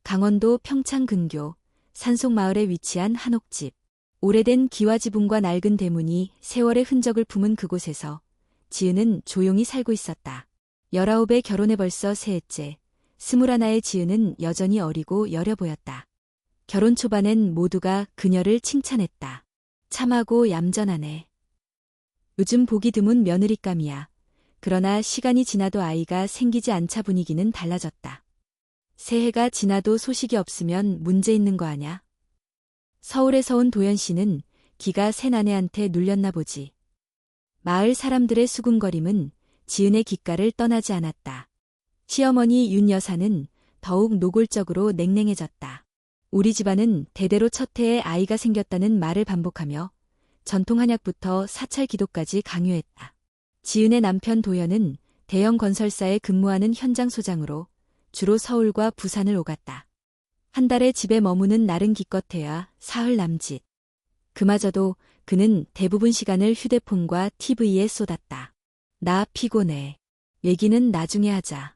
강원도 평창 근교 산속마을에 위치한 한옥집. 오래된 기와지붕과 낡은 대문이 세월의 흔적을 품은 그곳에서 지은은 조용히 살고 있었다. 19에 결혼해 벌써 셋째, 21의 지은은 여전히 어리고 여려 보였다. 결혼 초반엔 모두가 그녀를 칭찬했다. 참하고 얌전하네. 요즘 보기 드문 며느리감이야. 그러나 시간이 지나도 아이가 생기지 않자 분위기는 달라졌다. 새해가 지나도 소식이 없으면 문제 있는 거 아냐? 서울에서 온 도연 씨는 기가 센 아내한테 눌렸나 보지. 마을 사람들의 수군거림은 지은의 귓가를 떠나지 않았다. 시어머니 윤 여사는 더욱 노골적으로 냉랭해졌다. 우리 집안은 대대로 첫 해에 아이가 생겼다는 말을 반복하며 전통 한약부터 사찰 기도까지 강요했다. 지은의 남편 도연은 대형 건설사에 근무하는 현장 소장으로 주로 서울과 부산을 오갔다. 한 달에 집에 머무는 날은 기껏해야 사흘 남짓. 그마저도 그는 대부분 시간을 휴대폰과 TV에 쏟았다. 나 피곤해. 얘기는 나중에 하자.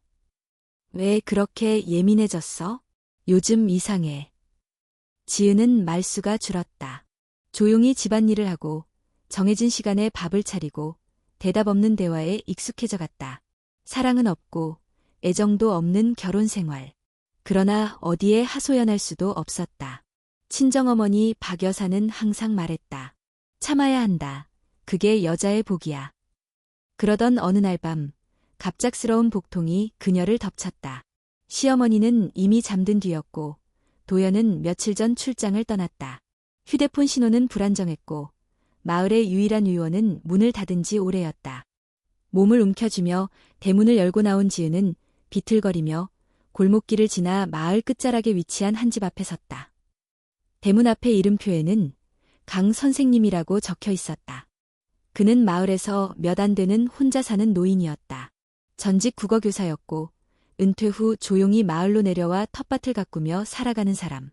왜 그렇게 예민해졌어? 요즘 이상해. 지은은 말수가 줄었다. 조용히 집안일을 하고 정해진 시간에 밥을 차리고 대답 없는 대화에 익숙해져 갔다. 사랑은 없고 애정도 없는 결혼 생활. 그러나 어디에 하소연할 수도 없었다. 친정어머니 박 여사는 항상 말했다. 참아야 한다. 그게 여자의 복이야. 그러던 어느 날 밤 갑작스러운 복통이 그녀를 덮쳤다. 시어머니는 이미 잠든 뒤였고 도연은 며칠 전 출장을 떠났다. 휴대폰 신호는 불안정했고 마을의 유일한 의원은 문을 닫은 지 오래였다. 몸을 움켜쥐며 대문을 열고 나온 지은은 비틀거리며 골목길을 지나 마을 끝자락에 위치한 한 집 앞에 섰다. 대문 앞의 이름표에는 강 선생님이라고 적혀 있었다. 그는 마을에서 몇 안 되는 혼자 사는 노인이었다. 전직 국어교사였고 은퇴 후 조용히 마을로 내려와 텃밭을 가꾸며 살아가는 사람.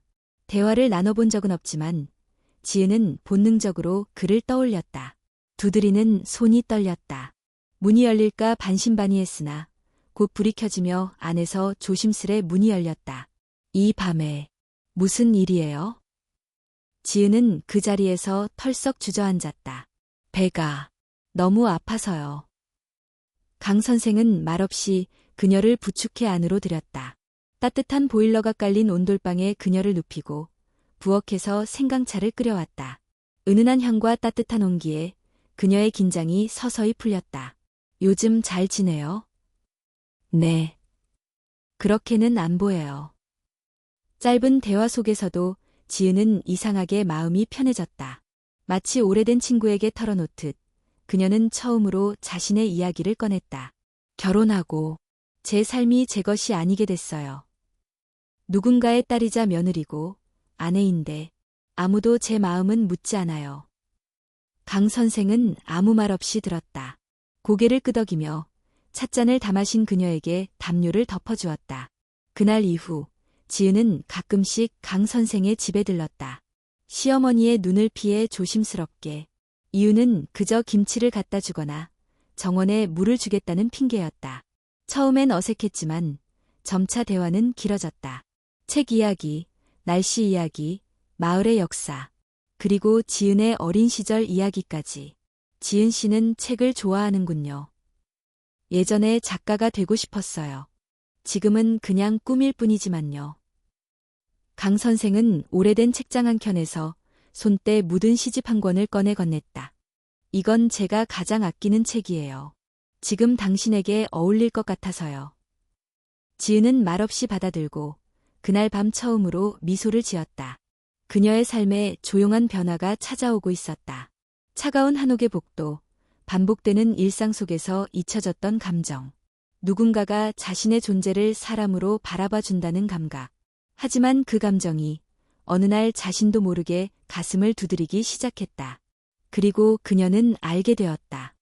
대화를 나눠본 적은 없지만 지은은 본능적으로 그를 떠올렸다. 두드리는 손이 떨렸다. 문이 열릴까 반신반의했으나 곧 불이 켜지며 안에서 조심스레 문이 열렸다. 이 밤에 무슨 일이에요? 지은은 그 자리에서 털썩 주저앉았다. 배가 너무 아파서요. 강 선생은 말없이 그녀를 부축해 안으로 들였다. 따뜻한 보일러가 깔린 온돌방에 그녀를 눕히고 부엌에서 생강차를 끓여왔다. 은은한 향과 따뜻한 온기에 그녀의 긴장이 서서히 풀렸다. 요즘 잘 지내요? 네. 그렇게는 안 보여요. 짧은 대화 속에서도 지은은 이상하게 마음이 편해졌다. 마치 오래된 친구에게 털어놓듯 그녀는 처음으로 자신의 이야기를 꺼냈다. 결혼하고 제 삶이 제 것이 아니게 됐어요. 누군가의 딸이자 며느리고 아내인데 아무도 제 마음은 묻지 않아요. 강 선생은 아무 말 없이 들었다. 고개를 끄덕이며 찻잔을 다 마신 그녀에게 담요를 덮어주었다. 그날 이후 지은은 가끔씩 강 선생의 집에 들렀다. 시어머니의 눈을 피해 조심스럽게. 이유는 그저 김치를 갖다 주거나 정원에 물을 주겠다는 핑계였다. 처음엔 어색했지만 점차 대화는 길어졌다. 책 이야기, 날씨 이야기, 마을의 역사, 그리고 지은의 어린 시절 이야기까지. 지은 씨는 책을 좋아하는군요. 예전에 작가가 되고 싶었어요. 지금은 그냥 꿈일 뿐이지만요. 강 선생은 오래된 책장 한 켠에서 손때 묻은 시집 한 권을 꺼내 건넸다. 이건 제가 가장 아끼는 책이에요. 지금 당신에게 어울릴 것 같아서요. 지은은 말없이 받아들고 그날 밤 처음으로 미소를 지었다. 그녀의 삶에 조용한 변화가 찾아오고 있었다. 차가운 한옥의 복도, 반복되는 일상 속에서 잊혀졌던 감정. 누군가가 자신의 존재를 사람으로 바라봐 준다는 감각. 하지만 그 감정이 어느 날 자신도 모르게 가슴을 두드리기 시작했다. 그리고 그녀는 알게 되었다.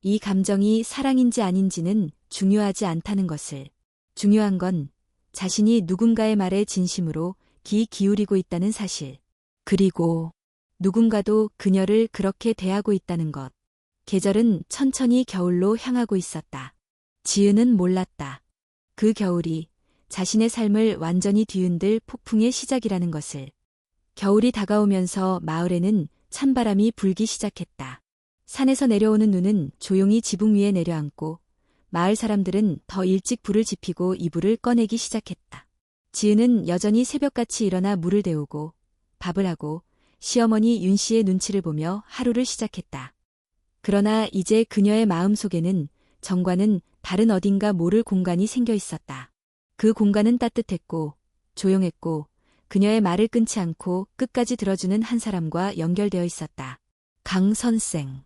이 감정이 사랑인지 아닌지는 중요하지 않다는 것을. 중요한 건 자신이 누군가의 말에 진심으로 귀 기울이고 있다는 사실. 그리고 누군가도 그녀를 그렇게 대하고 있다는 것. 계절은 천천히 겨울로 향하고 있었다. 지은은 몰랐다. 그 겨울이 자신의 삶을 완전히 뒤흔들 폭풍의 시작이라는 것을. 겨울이 다가오면서 마을에는 찬바람이 불기 시작했다. 산에서 내려오는 눈은 조용히 지붕 위에 내려앉고 마을 사람들은 더 일찍 불을 지피고 이불을 꺼내기 시작했다. 지은은 여전히 새벽같이 일어나 물을 데우고 밥을 하고 시어머니 윤 씨의 눈치를 보며 하루를 시작했다. 그러나 이제 그녀의 마음속에는 정과는 다른 어딘가 모를 공간이 생겨 있었다. 그 공간은 따뜻했고 조용했고 그녀의 말을 끊지 않고 끝까지 들어주는 한 사람과 연결되어 있었다. 강 선생.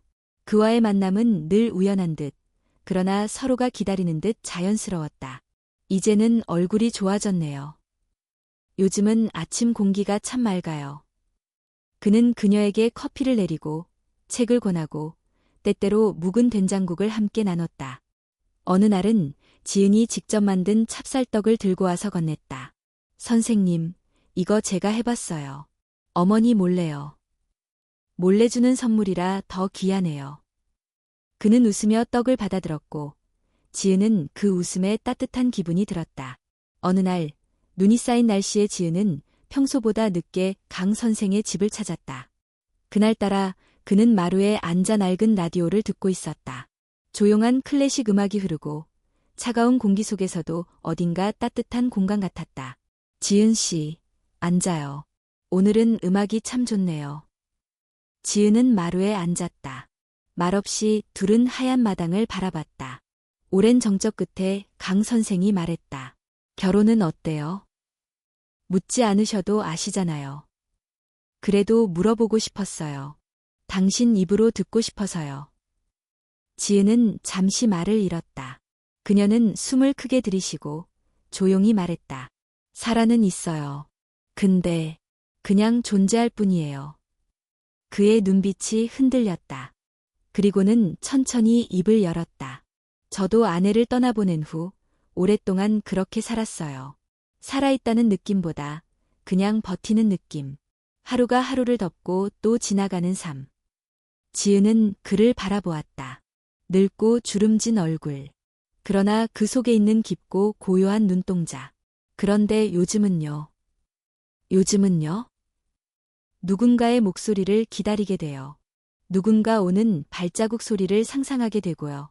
그와의 만남은 늘 우연한 듯, 그러나 서로가 기다리는 듯 자연스러웠다. 이제는 얼굴이 좋아졌네요. 요즘은 아침 공기가 참 맑아요. 그는 그녀에게 커피를 내리고 책을 권하고 때때로 묵은 된장국을 함께 나눴다. 어느 날은 지은이 직접 만든 찹쌀떡을 들고 와서 건넸다. 선생님, 이거 제가 해봤어요. 어머니 몰래요. 몰래 주는 선물이라 더 귀하네요. 그는 웃으며 떡을 받아들었고 지은은 그 웃음에 따뜻한 기분이 들었다. 어느 날 눈이 쌓인 날씨에 지은은 평소보다 늦게 강 선생의 집을 찾았다. 그날따라 그는 마루에 앉아 낡은 라디오를 듣고 있었다. 조용한 클래식 음악이 흐르고 차가운 공기 속에서도 어딘가 따뜻한 공간 같았다. 지은 씨, 앉아요. 오늘은 음악이 참 좋네요. 지은은 마루에 앉았다. 말없이 둘은 하얀 마당을 바라봤다. 오랜 정적 끝에 강 선생이 말했다. 결혼은 어때요? 묻지 않으셔도 아시잖아요. 그래도 물어보고 싶었어요. 당신 입으로 듣고 싶어서요. 지은은 잠시 말을 잃었다. 그녀는 숨을 크게 들이쉬고 조용히 말했다. 사라는 있어요. 근데 그냥 존재할 뿐이에요. 그의 눈빛이 흔들렸다. 그리고는 천천히 입을 열었다. 저도 아내를 떠나보낸 후 오랫동안 그렇게 살았어요. 살아있다는 느낌보다 그냥 버티는 느낌. 하루가 하루를 덮고 또 지나가는 삶. 지은은 그를 바라보았다. 늙고 주름진 얼굴. 그러나 그 속에 있는 깊고 고요한 눈동자. 그런데 요즘은요? 요즘은요? 누군가의 목소리를 기다리게 돼요. 누군가 오는 발자국 소리를 상상하게 되고요.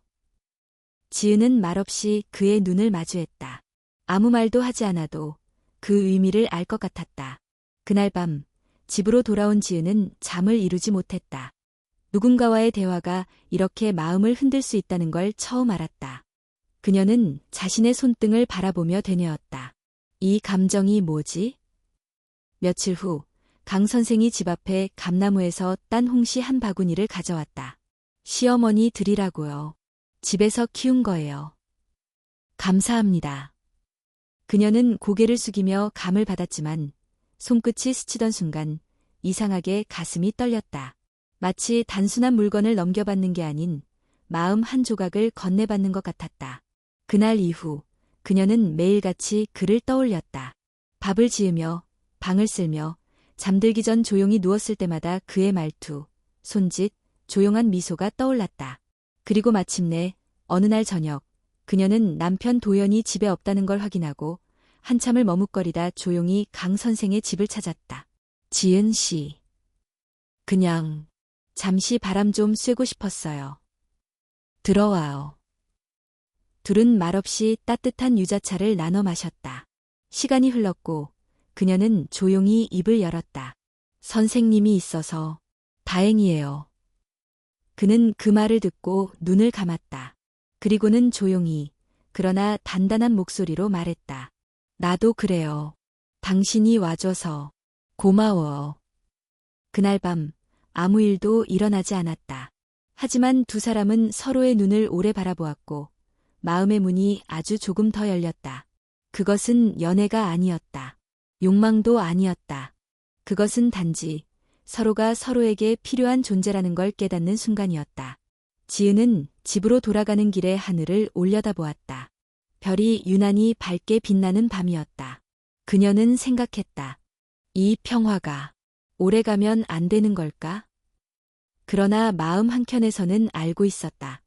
지은은 말없이 그의 눈을 마주했다. 아무 말도 하지 않아도 그 의미를 알 것 같았다. 그날 밤 집으로 돌아온 지은은 잠을 이루지 못했다. 누군가와의 대화가 이렇게 마음을 흔들 수 있다는 걸 처음 알았다. 그녀는 자신의 손등을 바라보며 되뇌었다. 이 감정이 뭐지? 며칠 후 강 선생이 집 앞에 감나무에서 딴 홍시 한 바구니를 가져왔다. 시어머니 드리라고요. 집에서 키운 거예요. 감사합니다. 그녀는 고개를 숙이며 감을 받았지만 손끝이 스치던 순간 이상하게 가슴이 떨렸다. 마치 단순한 물건을 넘겨받는 게 아닌 마음 한 조각을 건네받는 것 같았다. 그날 이후 그녀는 매일같이 그를 떠올렸다. 밥을 지으며 방을 쓸며 잠들기 전 조용히 누웠을 때마다 그의 말투, 손짓, 조용한 미소가 떠올랐다. 그리고 마침내 어느 날 저녁 그녀는 남편 도연이 집에 없다는 걸 확인하고 한참을 머뭇거리다 조용히 강 선생의 집을 찾았다. 지은 씨. 그냥 잠시 바람 좀 쐬고 싶었어요. 들어와요. 둘은 말없이 따뜻한 유자차를 나눠 마셨다. 시간이 흘렀고 그녀는 조용히 입을 열었다. 선생님이 있어서 다행이에요. 그는 그 말을 듣고 눈을 감았다. 그리고는 조용히 그러나 단단한 목소리로 말했다. 나도 그래요. 당신이 와줘서 고마워. 그날 밤 아무 일도 일어나지 않았다. 하지만 두 사람은 서로의 눈을 오래 바라보았고 마음의 문이 아주 조금 더 열렸다. 그것은 연애가 아니었다. 욕망도 아니었다. 그것은 단지 서로가 서로에게 필요한 존재라는 걸 깨닫는 순간이었다. 지은은 집으로 돌아가는 길에 하늘을 올려다보았다. 별이 유난히 밝게 빛나는 밤이었다. 그녀는 생각했다. 이 평화가 오래가면 안 되는 걸까? 그러나 마음 한켠에서는 알고 있었다.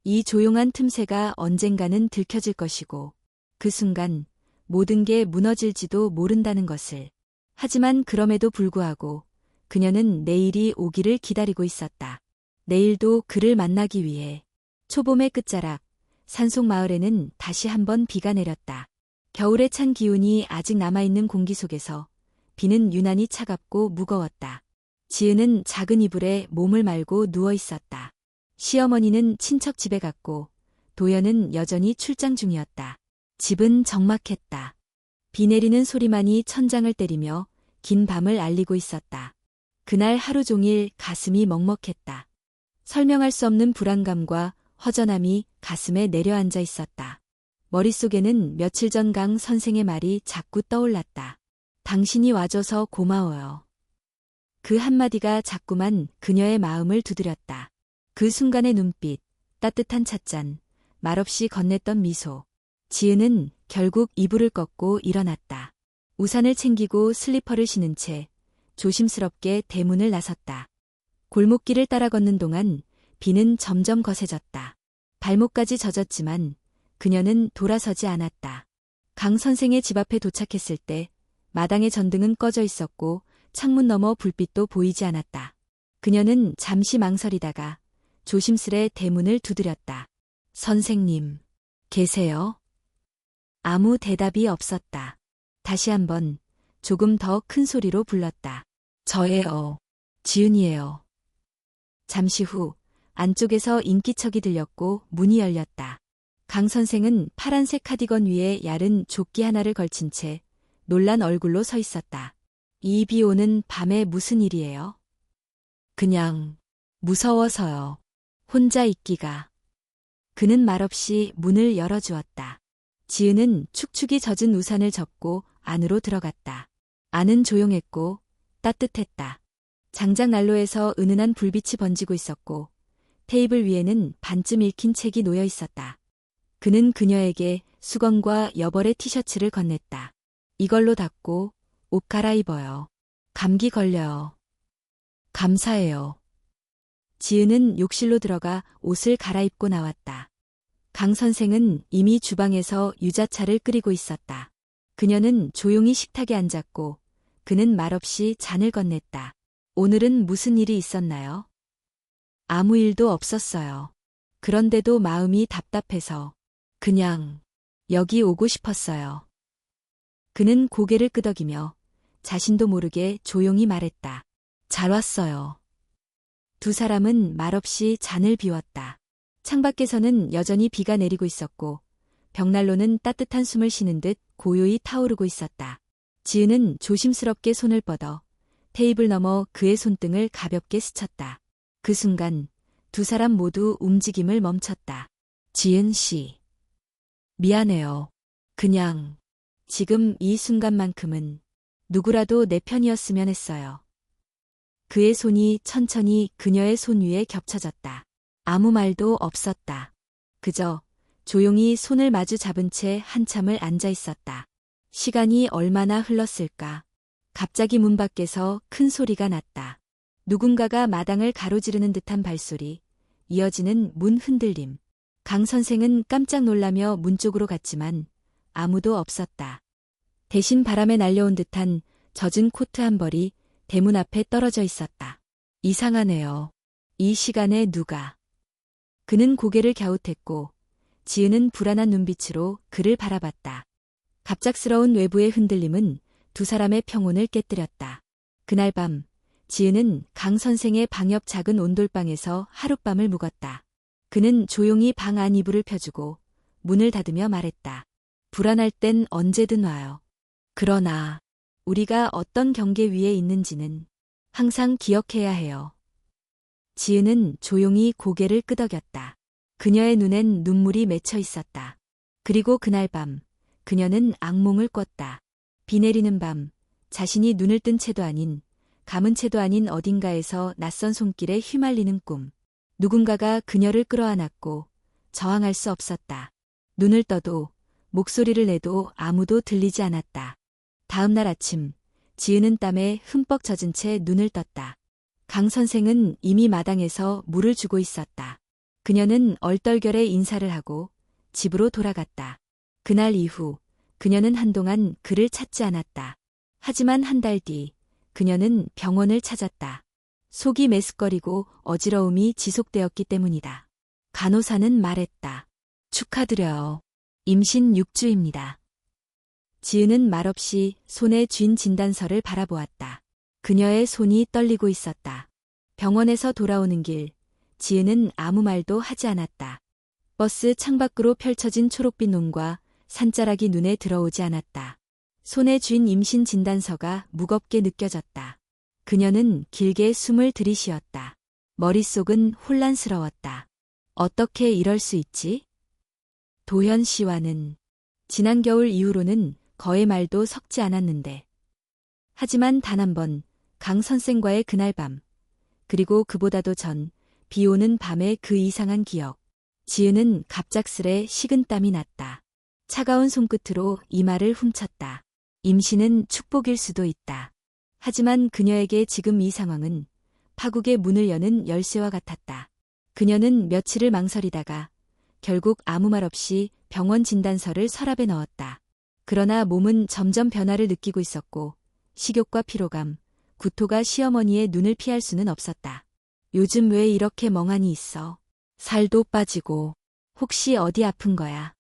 이 조용한 틈새가 언젠가는 들켜질 것이고 그 순간 모든 게 무너질지도 모른다는 것을. 하지만 그럼에도 불구하고 그녀는 내일이 오기를 기다리고 있었다. 내일도 그를 만나기 위해. 초봄의 끝자락, 산속 마을에는 다시 한번 비가 내렸다. 겨울에 찬 기운이 아직 남아있는 공기 속에서 비는 유난히 차갑고 무거웠다. 지은은 작은 이불에 몸을 말고 누워 있었다. 시어머니는 친척 집에 갔고 도연은 여전히 출장 중이었다. 집은 적막했다. 비 내리는 소리만이 천장을 때리며 긴 밤을 알리고 있었다. 그날 하루 종일 가슴이 먹먹했다. 설명할 수 없는 불안감과 허전함이 가슴에 내려앉아 있었다. 머릿속에는 며칠 전 강 선생의 말이 자꾸 떠올랐다. 당신이 와줘서 고마워요. 그 한마디가 자꾸만 그녀의 마음을 두드렸다. 그 순간의 눈빛, 따뜻한 찻잔, 말없이 건넸던 미소. 지은은 결국 이불을 꺾고 일어났다. 우산을 챙기고 슬리퍼를 신은 채 조심스럽게 대문을 나섰다. 골목길을 따라 걷는 동안 비는 점점 거세졌다. 발목까지 젖었지만 그녀는 돌아서지 않았다. 강 선생의 집 앞에 도착했을 때 마당의 전등은 꺼져 있었고 창문 너머 불빛도 보이지 않았다. 그녀는 잠시 망설이다가 조심스레 대문을 두드렸다. 선생님, 계세요? 아무 대답이 없었다. 다시 한번 조금 더 큰 소리로 불렀다. 저예요. 지은이에요. 잠시 후 안쪽에서 인기척이 들렸고 문이 열렸다. 강 선생은 파란색 카디건 위에 얇은 조끼 하나를 걸친 채 놀란 얼굴로 서 있었다. 이 비 오는 밤에 무슨 일이에요? 그냥 무서워서요. 혼자 있기가. 그는 말없이 문을 열어주었다. 지은은 축축이 젖은 우산을 접고 안으로 들어갔다. 안은 조용했고 따뜻했다. 장작 난로에서 은은한 불빛이 번지고 있었고 테이블 위에는 반쯤 읽힌 책이 놓여 있었다. 그는 그녀에게 수건과 여벌의 티셔츠를 건넸다. 이걸로 닦고 옷 갈아입어요. 감기 걸려요. 감사해요. 지은은 욕실로 들어가 옷을 갈아입고 나왔다. 강 선생은 이미 주방에서 유자차를 끓이고 있었다. 그녀는 조용히 식탁에 앉았고 그는 말없이 잔을 건넸다. 오늘은 무슨 일이 있었나요? 아무 일도 없었어요. 그런데도 마음이 답답해서 그냥 여기 오고 싶었어요. 그는 고개를 끄덕이며 자신도 모르게 조용히 말했다. 잘 왔어요. 두 사람은 말없이 잔을 비웠다. 창밖에서는 여전히 비가 내리고 있었고 벽난로는 따뜻한 숨을 쉬는 듯 고요히 타오르고 있었다. 지은은 조심스럽게 손을 뻗어 테이블 너머 그의 손등을 가볍게 스쳤다. 그 순간 두 사람 모두 움직임을 멈췄다. 지은 씨. 미안해요. 그냥 지금 이 순간만큼은 누구라도 내 편이었으면 했어요. 그의 손이 천천히 그녀의 손 위에 겹쳐졌다. 아무 말도 없었다. 그저 조용히 손을 마주 잡은 채 한참을 앉아 있었다. 시간이 얼마나 흘렀을까. 갑자기 문 밖에서 큰 소리가 났다. 누군가가 마당을 가로지르는 듯한 발소리, 이어지는 문 흔들림. 강 선생은 깜짝 놀라며 문 쪽으로 갔지만 아무도 없었다. 대신 바람에 날려온 듯한 젖은 코트 한 벌이 대문 앞에 떨어져 있었다. 이상하네요. 이 시간에 누가. 그는 고개를 갸웃했고 지은은 불안한 눈빛으로 그를 바라봤다. 갑작스러운 외부의 흔들림은 두 사람의 평온을 깨뜨렸다. 그날 밤 지은은 강 선생의 방 옆 작은 온돌방에서 하룻밤을 묵었다. 그는 조용히 방 안 이불을 펴주고 문을 닫으며 말했다. 불안할 땐 언제든 와요. 그러나 우리가 어떤 경계 위에 있는지는 항상 기억해야 해요. 지은은 조용히 고개를 끄덕였다. 그녀의 눈엔 눈물이 맺혀 있었다. 그리고 그날 밤 그녀는 악몽을 꿨다. 비 내리는 밤 자신이 눈을 뜬 채도 아닌 감은 채도 아닌 어딘가에서 낯선 손길에 휘말리는 꿈. 누군가가 그녀를 끌어안았고 저항할 수 없었다. 눈을 떠도 목소리를 내도 아무도 들리지 않았다. 다음 날 아침 지은은 땀에 흠뻑 젖은 채 눈을 떴다. 강 선생은 이미 마당에서 물을 주고 있었다. 그녀는 얼떨결에 인사를 하고 집으로 돌아갔다. 그날 이후 그녀는 한동안 그를 찾지 않았다. 하지만 한 달 뒤, 그녀는 병원을 찾았다. 속이 메스꺼리고 어지러움이 지속되었기 때문이다. 간호사는 말했다. 축하드려요. 임신 6주입니다. 지은은 말없이 손에 쥔 진단서를 바라보았다. 그녀의 손이 떨리고 있었다. 병원에서 돌아오는 길, 지은은 아무 말도 하지 않았다. 버스 창밖으로 펼쳐진 초록빛 논과 산자락이 눈에 들어오지 않았다. 손에 쥔 임신 진단서가 무겁게 느껴졌다. 그녀는 길게 숨을 들이쉬었다. 머릿속은 혼란스러웠다. 어떻게 이럴 수 있지? 도현 씨와는 지난 겨울 이후로는 거의 말도 섞지 않았는데. 하지만 단 한 번, 강 선생과의 그날 밤, 그리고 그보다도 전, 비 오는 밤의 그 이상한 기억. 지은은 갑작스레 식은땀이 났다. 차가운 손끝으로 이마를 훔쳤다. 임신은 축복일 수도 있다. 하지만 그녀에게 지금 이 상황은 파국의 문을 여는 열쇠와 같았다. 그녀는 며칠을 망설이다가 결국 아무 말 없이 병원 진단서를 서랍에 넣었다. 그러나 몸은 점점 변화를 느끼고 있었고 식욕과 피로감, 구토가 시어머니의 눈을 피할 수는 없었다. 요즘 왜 이렇게 멍하니 있어? 살도 빠지고 혹시 어디 아픈 거야?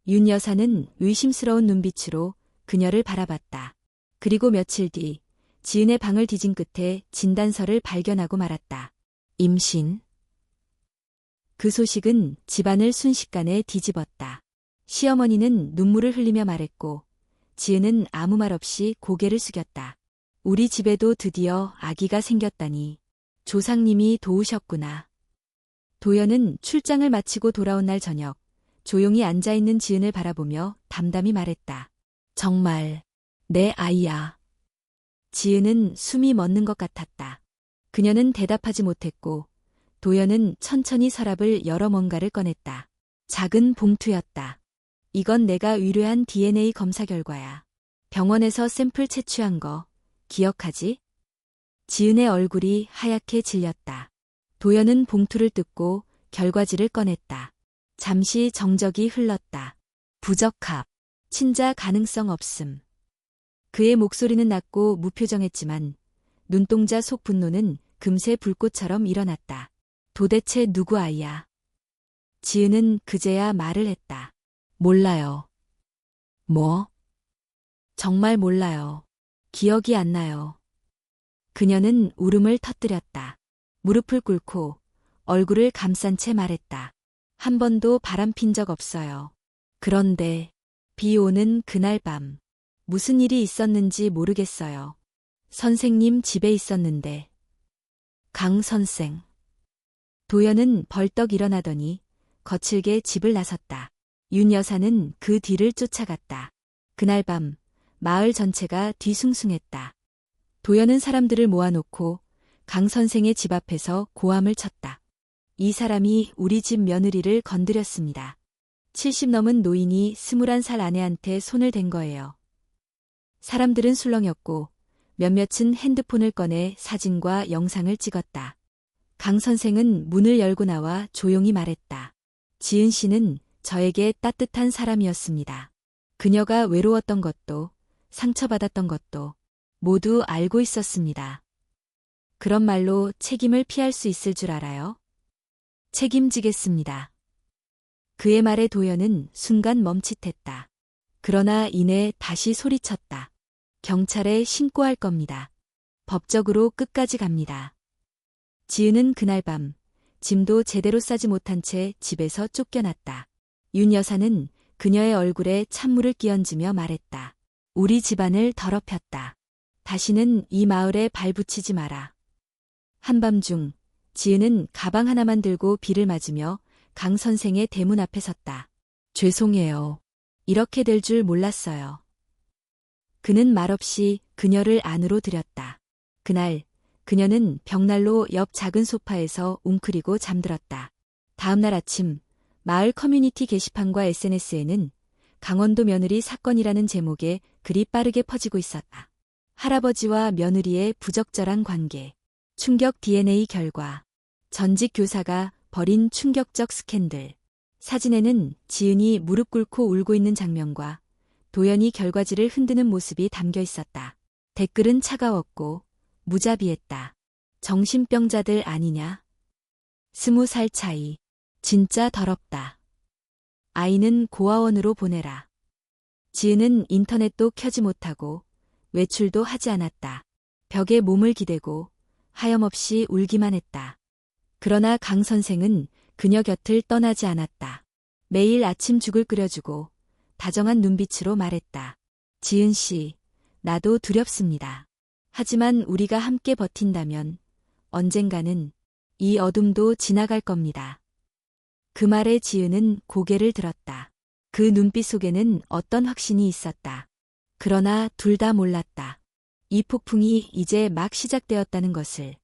윤 여사는 의심스러운 눈빛으로 그녀를 바라봤다. 그리고 며칠 뒤 지은의 방을 뒤진 끝에 진단서를 발견하고 말았다. 임신. 그 소식은 집안을 순식간에 뒤집었다. 시어머니는 눈물을 흘리며 말했고 지은은 아무 말 없이 고개를 숙였다. 우리 집에도 드디어 아기가 생겼다니. 조상님이 도우셨구나. 도연은 출장을 마치고 돌아온 날 저녁, 조용히 앉아있는 지은을 바라보며 담담히 말했다. 정말 내 아이야. 지은은 숨이 멎는 것 같았다. 그녀는 대답하지 못했고 도연은 천천히 서랍을 열어 뭔가를 꺼냈다. 작은 봉투였다. 이건 내가 의뢰한 DNA 검사 결과야. 병원에서 샘플 채취한 거 기억하지? 지은의 얼굴이 하얗게 질렸다. 도연은 봉투를 뜯고 결과지를 꺼냈다. 잠시 정적이 흘렀다. 부적합. 친자 가능성 없음. 그의 목소리는 낮고 무표정했지만 눈동자 속 분노는 금세 불꽃처럼 일어났다. 도대체 누구 아이야? 지은은 그제야 말을 했다. 몰라요. 뭐? 정말 몰라요. 기억이 안 나요. 그녀는 울음을 터뜨렸다. 무릎을 꿇고 얼굴을 감싼 채 말했다. 한 번도 바람핀 적 없어요. 그런데 비 오는 그날 밤 무슨 일이 있었는지 모르겠어요. 선생님 집에 있었는데. 강 선생. 도연은 벌떡 일어나더니 거칠게 집을 나섰다. 윤 여사는 그 뒤를 쫓아갔다. 그날 밤 마을 전체가 뒤숭숭했다. 도연은 사람들을 모아놓고 강 선생의 집 앞에서 고함을 쳤다. 이 사람이 우리 집 며느리를 건드렸습니다. 70 넘은 노인이 21살 아내한테 손을 댄 거예요. 사람들은 술렁였고 몇몇은 핸드폰을 꺼내 사진과 영상을 찍었다. 강 선생은 문을 열고 나와 조용히 말했다. 지은 씨는 저에게 따뜻한 사람이었습니다. 그녀가 외로웠던 것도 상처받았던 것도 모두 알고 있었습니다. 그런 말로 책임을 피할 수 있을 줄 알아요? 책임지겠습니다. 그의 말에 도연은 순간 멈칫했다. 그러나 이내 다시 소리쳤다. 경찰에 신고할 겁니다. 법적으로 끝까지 갑니다. 지은은 그날 밤 짐도 제대로 싸지 못한 채 집에서 쫓겨났다. 윤 여사는 그녀의 얼굴에 찬물을 끼얹으며 말했다. 우리 집안을 더럽혔다. 다시는 이 마을에 발붙이지 마라. 한밤중 지은은 가방 하나만 들고 비를 맞으며 강 선생의 대문 앞에 섰다. 죄송해요. 이렇게 될 줄 몰랐어요. 그는 말없이 그녀를 안으로 들였다. 그날 그녀는 벽난로 옆 작은 소파에서 웅크리고 잠들었다. 다음 날 아침 마을 커뮤니티 게시판과 SNS에는 강원도 며느리 사건이라는 제목의 글이 빠르게 퍼지고 있었다. 할아버지와 며느리의 부적절한 관계, 충격 DNA 결과, 전직 교사가 벌인 충격적 스캔들. 사진에는 지은이 무릎 꿇고 울고 있는 장면과 도연이 결과지를 흔드는 모습이 담겨 있었다. 댓글은 차가웠고 무자비했다. 정신병자들 아니냐? 20살 차이. 진짜 더럽다. 아이는 고아원으로 보내라. 지은은 인터넷도 켜지 못하고 외출도 하지 않았다. 벽에 몸을 기대고 하염없이 울기만 했다. 그러나 강 선생은 그녀 곁을 떠나지 않았다. 매일 아침 죽을 끓여주고 다정한 눈빛으로 말했다. 지은 씨, 나도 두렵습니다. 하지만 우리가 함께 버틴다면 언젠가는 이 어둠도 지나갈 겁니다. 그 말에 지은은 고개를 들었다. 그 눈빛 속에는 어떤 확신이 있었다. 그러나 둘 다 몰랐다. 이 폭풍이 이제 막 시작되었다는 것을.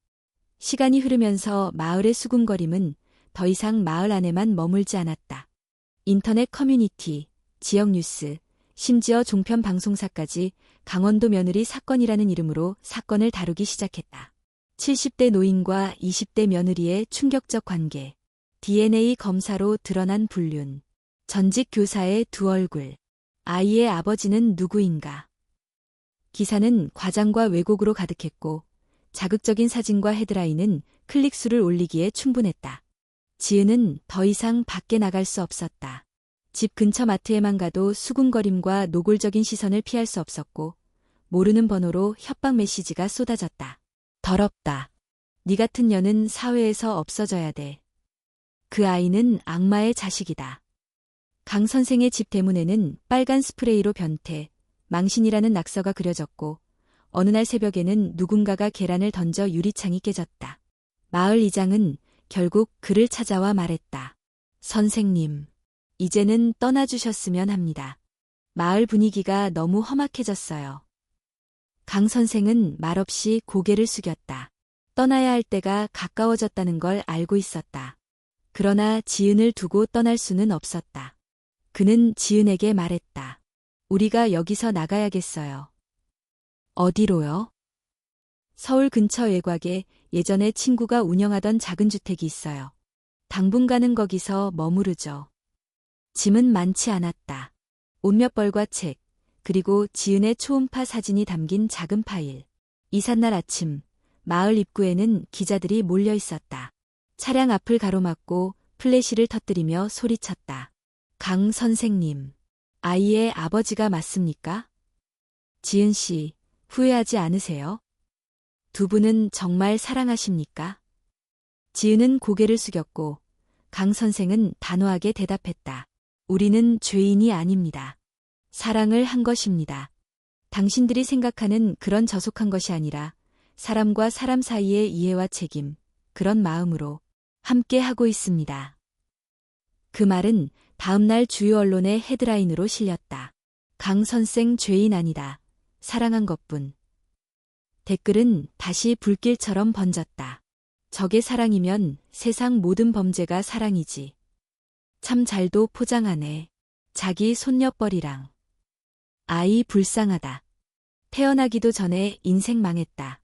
시간이 흐르면서 마을의 수군거림은 더 이상 마을 안에만 머물지 않았다. 인터넷 커뮤니티, 지역 뉴스, 심지어 종편 방송사까지 강원도 며느리 사건이라는 이름으로 사건을 다루기 시작했다. 70대 노인과 20대 며느리의 충격적 관계, DNA 검사로 드러난 불륜, 전직 교사의 두 얼굴, 아이의 아버지는 누구인가. 기사는 과장과 왜곡으로 가득했고 자극적인 사진과 헤드라인은 클릭수를 올리기에 충분했다. 지은은 더 이상 밖에 나갈 수 없었다. 집 근처 마트에만 가도 수군거림과 노골적인 시선을 피할 수 없었고 모르는 번호로 협박 메시지가 쏟아졌다. 더럽다. 네 같은 년은 사회에서 없어져야 돼. 그 아이는 악마의 자식이다. 강 선생의 집 대문에는 빨간 스프레이로 변태, 망신이라는 낙서가 그려졌고 어느 날 새벽에는 누군가가 계란을 던져 유리창이 깨졌다. 마을 이장은 결국 그를 찾아와 말했다. 선생님, 이제는 떠나주셨으면 합니다. 마을 분위기가 너무 험악해졌어요. 강 선생은 말없이 고개를 숙였다. 떠나야 할 때가 가까워졌다는 걸 알고 있었다. 그러나 지은을 두고 떠날 수는 없었다. 그는 지은에게 말했다. 우리가 여기서 나가야겠어요. 어디로요? 서울 근처 외곽에 예전에 친구가 운영하던 작은 주택이 있어요. 당분간은 거기서 머무르죠. 짐은 많지 않았다. 옷 몇 벌과 책, 그리고 지은의 초음파 사진이 담긴 작은 파일. 이삿날 아침, 마을 입구에는 기자들이 몰려 있었다. 차량 앞을 가로막고 플래시를 터뜨리며 소리쳤다. 강 선생님, 아이의 아버지가 맞습니까? 지은 씨, 후회하지 않으세요? 두 분은 정말 사랑하십니까? 지은은 고개를 숙였고 강 선생은 단호하게 대답했다. 우리는 죄인이 아닙니다. 사랑을 한 것입니다. 당신들이 생각하는 그런 저속한 것이 아니라 사람과 사람 사이의 이해와 책임, 그런 마음으로 함께 하고 있습니다. 그 말은 다음날 주요 언론의 헤드라인으로 실렸다. 강 선생 죄인 아니다. 사랑한 것뿐. 댓글은 다시 불길처럼 번졌다. 저게 사랑이면 세상 모든 범죄가 사랑이지. 참 잘도 포장하네. 자기 손녀뻘이랑. 아이 불쌍하다. 태어나기도 전에 인생 망했다.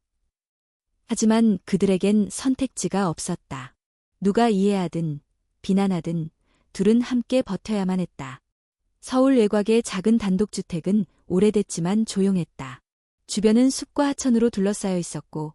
하지만 그들에겐 선택지가 없었다. 누가 이해하든 비난하든 둘은 함께 버텨야만 했다. 서울 외곽의 작은 단독주택은 오래됐지만 조용했다. 주변은 숲과 하천으로 둘러싸여 있었고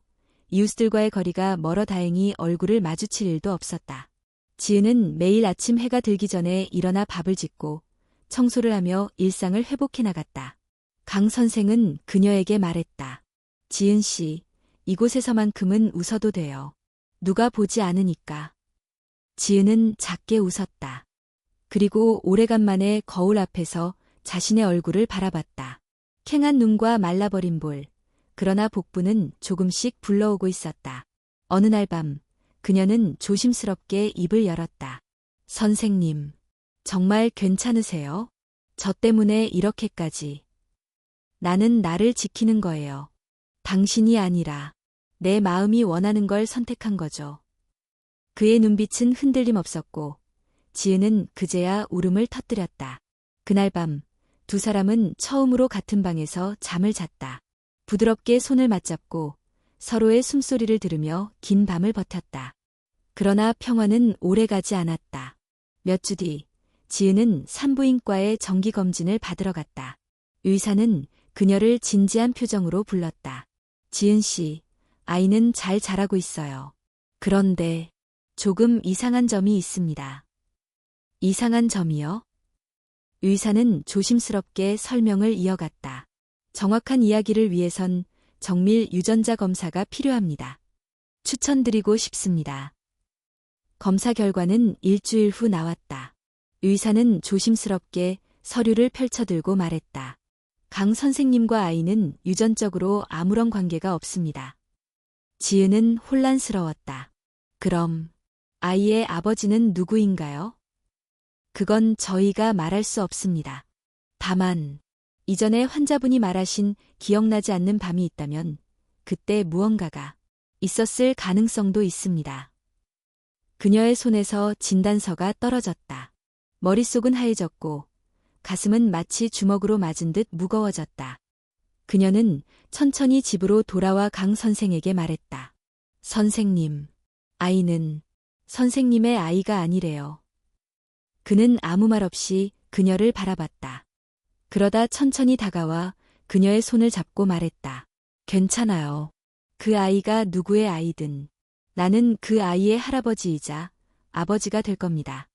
이웃들과의 거리가 멀어 다행히 얼굴을 마주칠 일도 없었다. 지은은 매일 아침 해가 들기 전에 일어나 밥을 짓고 청소를 하며 일상을 회복해 나갔다. 강 선생은 그녀에게 말했다. 지은 씨, 이곳에서만큼은 웃어도 돼요. 누가 보지 않으니까. 지은은 작게 웃었다. 그리고 오래간만에 거울 앞에서 자신의 얼굴을 바라봤다. 캥한 눈과 말라버린 볼, 그러나 복부는 조금씩 불러오고 있었다. 어느 날 밤, 그녀는 조심스럽게 입을 열었다. 선생님, 정말 괜찮으세요? 저 때문에 이렇게까지. 나는 나를 지키는 거예요. 당신이 아니라 내 마음이 원하는 걸 선택한 거죠. 그의 눈빛은 흔들림 없었고 지은은 그제야 울음을 터뜨렸다. 그날 밤 두 사람은 처음으로 같은 방에서 잠을 잤다. 부드럽게 손을 맞잡고 서로의 숨소리를 들으며 긴 밤을 버텼다. 그러나 평화는 오래가지 않았다. 몇 주 뒤 지은은 산부인과에 정기검진을 받으러 갔다. 의사는 그녀를 진지한 표정으로 불렀다. 지은 씨, 아이는 잘 자라고 있어요. 그런데 조금 이상한 점이 있습니다. 이상한 점이요? 의사는 조심스럽게 설명을 이어갔다. 정확한 이야기를 위해선 정밀 유전자 검사가 필요합니다. 추천드리고 싶습니다. 검사 결과는 일주일 후 나왔다. 의사는 조심스럽게 서류를 펼쳐들고 말했다. 강 선생님과 아이는 유전적으로 아무런 관계가 없습니다. 지은은 혼란스러웠다. 그럼 아이의 아버지는 누구인가요? 그건 저희가 말할 수 없습니다. 다만 이전에 환자분이 말하신 기억나지 않는 밤이 있다면 그때 무언가가 있었을 가능성도 있습니다. 그녀의 손에서 진단서가 떨어졌다. 머릿속은 하얘졌고 가슴은 마치 주먹으로 맞은 듯 무거워졌다. 그녀는 천천히 집으로 돌아와 강 선생에게 말했다. 선생님, 아이는 선생님의 아이가 아니래요. 그는 아무 말 없이 그녀를 바라봤다. 그러다 천천히 다가와 그녀의 손을 잡고 말했다. 괜찮아요. 그 아이가 누구의 아이든 나는 그 아이의 할아버지이자 아버지가 될 겁니다.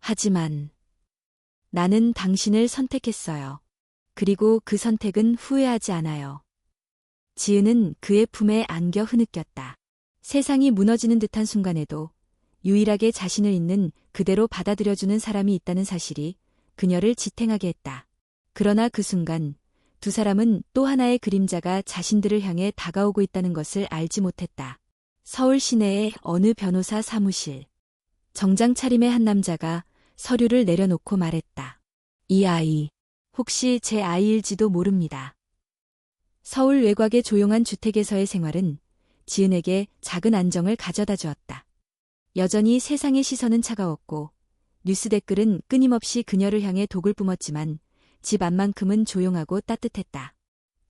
하지만 나는 당신을 선택했어요. 그리고 그 선택은 후회하지 않아요. 지은은 그의 품에 안겨 흐느꼈다. 세상이 무너지는 듯한 순간에도 유일하게 자신을 있는 그대로 받아들여주는 사람이 있다는 사실이 그녀를 지탱하게 했다. 그러나 그 순간 두 사람은 또 하나의 그림자가 자신들을 향해 다가오고 있다는 것을 알지 못했다. 서울 시내의 어느 변호사 사무실. 정장 차림의 한 남자가 서류를 내려놓고 말했다. 이 아이, 혹시 제 아이일지도 모릅니다. 서울 외곽의 조용한 주택에서의 생활은 지은에게 작은 안정을 가져다 주었다. 여전히 세상의 시선은 차가웠고 뉴스 댓글은 끊임없이 그녀를 향해 독을 뿜었지만 집 안만큼은 조용하고 따뜻했다.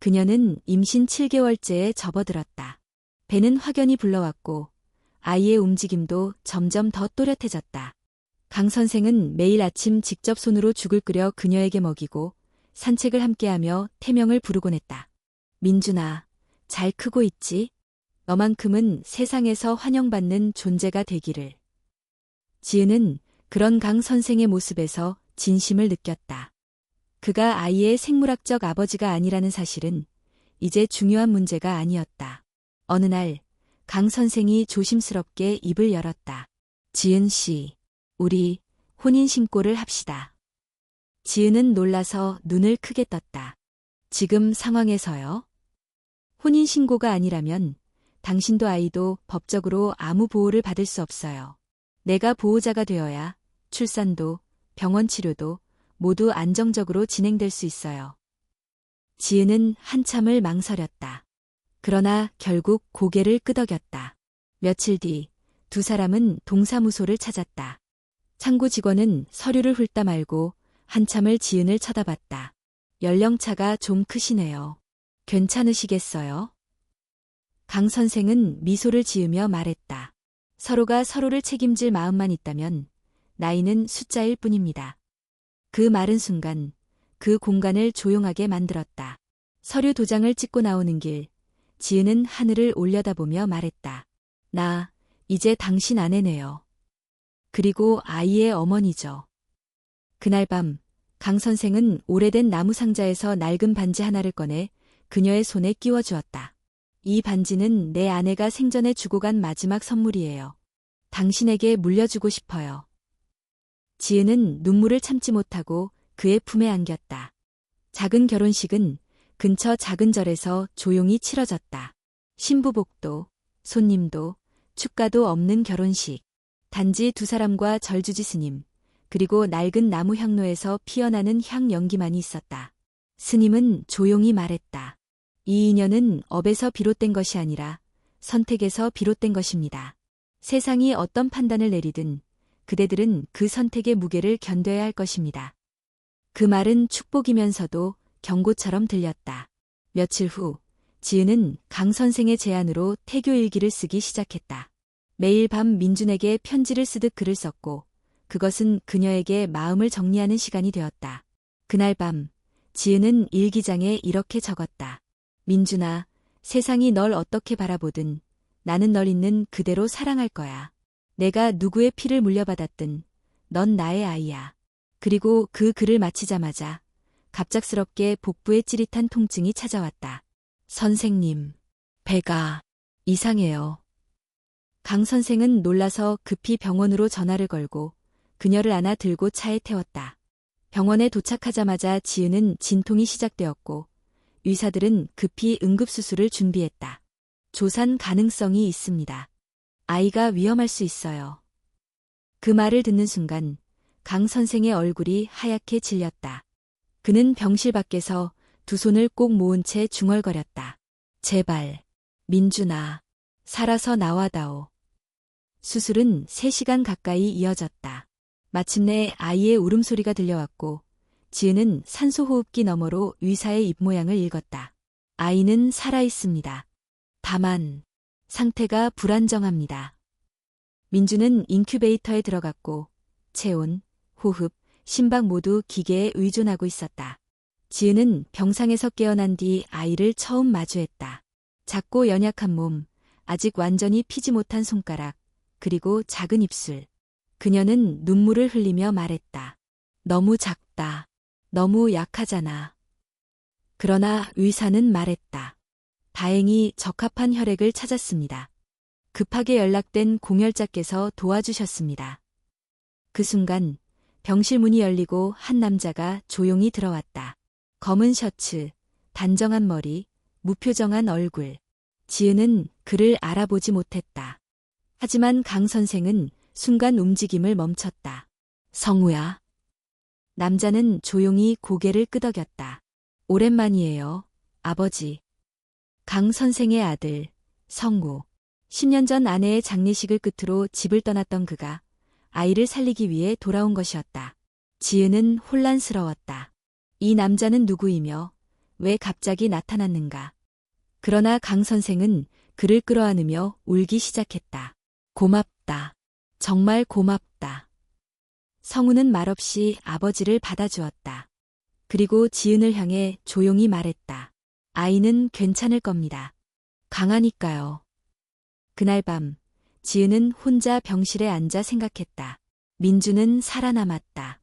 그녀는 임신 7개월째에 접어들었다. 배는 확연히 불러왔고 아이의 움직임도 점점 더 또렷해졌다. 강 선생은 매일 아침 직접 손으로 죽을 끓여 그녀에게 먹이고 산책을 함께하며 태명을 부르곤 했다. 민준아, 잘 크고 있지? 너만큼은 세상에서 환영받는 존재가 되기를. 지은은 그런 강 선생의 모습에서 진심을 느꼈다. 그가 아이의 생물학적 아버지가 아니라는 사실은 이제 중요한 문제가 아니었다. 어느 날 강 선생이 조심스럽게 입을 열었다. 지은 씨, 우리 혼인신고를 합시다. 지은은 놀라서 눈을 크게 떴다. 지금 상황에서요? 혼인신고가 아니라면 당신도 아이도 법적으로 아무 보호를 받을 수 없어요. 내가 보호자가 되어야 출산도 병원 치료도 모두 안정적으로 진행될 수 있어요. 지은은 한참을 망설였다. 그러나 결국 고개를 끄덕였다. 며칠 뒤 두 사람은 동사무소를 찾았다. 창구 직원은 서류를 훑다 말고 한참을 지은을 쳐다봤다. 연령차가 좀 크시네요. 괜찮으시겠어요? 강 선생은 미소를 지으며 말했다. 서로가 서로를 책임질 마음만 있다면 나이는 숫자일 뿐입니다. 그 말은 순간 그 공간을 조용하게 만들었다. 서류 도장을 찍고 나오는 길, 지은은 하늘을 올려다보며 말했다. 나 이제 당신 아내네요. 그리고 아이의 어머니죠. 그날 밤 강 선생은 오래된 나무 상자에서 낡은 반지 하나를 꺼내 그녀의 손에 끼워주었다. 이 반지는 내 아내가 생전에 주고 간 마지막 선물이에요. 당신에게 물려주고 싶어요. 지은은 눈물을 참지 못하고 그의 품에 안겼다. 작은 결혼식은 근처 작은 절에서 조용히 치러졌다. 신부복도, 손님도, 축가도 없는 결혼식. 단지 두 사람과 절주지 스님, 그리고 낡은 나무 향로에서 피어나는 향 연기만이 있었다. 스님은 조용히 말했다. 이 인연은 업에서 비롯된 것이 아니라 선택에서 비롯된 것입니다. 세상이 어떤 판단을 내리든 그대들은 그 선택의 무게를 견뎌야 할 것입니다. 그 말은 축복이면서도 경고처럼 들렸다. 며칠 후 지은은 강 선생의 제안으로 태교 일기를 쓰기 시작했다. 매일 밤 민준에게 편지를 쓰듯 글을 썼고 그것은 그녀에게 마음을 정리하는 시간이 되었다. 그날 밤 지은은 일기장에 이렇게 적었다. 민준아, 세상이 널 어떻게 바라보든 나는 널 있는 그대로 사랑할 거야. 내가 누구의 피를 물려받았든 넌 나의 아이야. 그리고 그 글을 마치자마자 갑작스럽게 복부에 찌릿한 통증이 찾아왔다. 선생님, 배가 이상해요. 강 선생은 놀라서 급히 병원으로 전화를 걸고 그녀를 안아 들고 차에 태웠다. 병원에 도착하자마자 지은은 진통이 시작되었고 의사들은 급히 응급수술을 준비했다. 조산 가능성이 있습니다. 아이가 위험할 수 있어요. 그 말을 듣는 순간 강 선생의 얼굴이 하얗게 질렸다. 그는 병실 밖에서 두 손을 꼭 모은 채 중얼거렸다. 제발, 민준아, 살아서 나와다오. 수술은 3시간 가까이 이어졌다. 마침내 아이의 울음소리가 들려왔고 지은은 산소호흡기 너머로 의사의 입모양을 읽었다. 아이는 살아있습니다. 다만 상태가 불안정합니다. 민주는 인큐베이터에 들어갔고 체온, 호흡, 심박 모두 기계에 의존하고 있었다. 지은은 병상에서 깨어난 뒤 아이를 처음 마주했다. 작고 연약한 몸, 아직 완전히 피지 못한 손가락, 그리고 작은 입술. 그녀는 눈물을 흘리며 말했다. 너무 작다. 너무 약하잖아. 그러나 의사는 말했다. 다행히 적합한 혈액을 찾았습니다. 급하게 연락된 공혈자께서 도와주셨습니다. 그 순간 병실 문이 열리고 한 남자가 조용히 들어왔다. 검은 셔츠, 단정한 머리, 무표정한 얼굴. 지은은 그를 알아보지 못했다. 하지만 강 선생은 순간 움직임을 멈췄다. 성우야. 남자는 조용히 고개를 끄덕였다. 오랜만이에요, 아버지. 강 선생의 아들, 성우. 10년 전 아내의 장례식을 끝으로 집을 떠났던 그가 아이를 살리기 위해 돌아온 것이었다. 지은은 혼란스러웠다. 이 남자는 누구이며 왜 갑자기 나타났는가. 그러나 강 선생은 그를 끌어안으며 울기 시작했다. 고맙다. 정말 고맙다. 성우는 말없이 아버지를 받아주었다. 그리고 지은을 향해 조용히 말했다. 아이는 괜찮을 겁니다. 강하니까요. 그날 밤 지은은 혼자 병실에 앉아 생각했다. 민주는 살아남았다.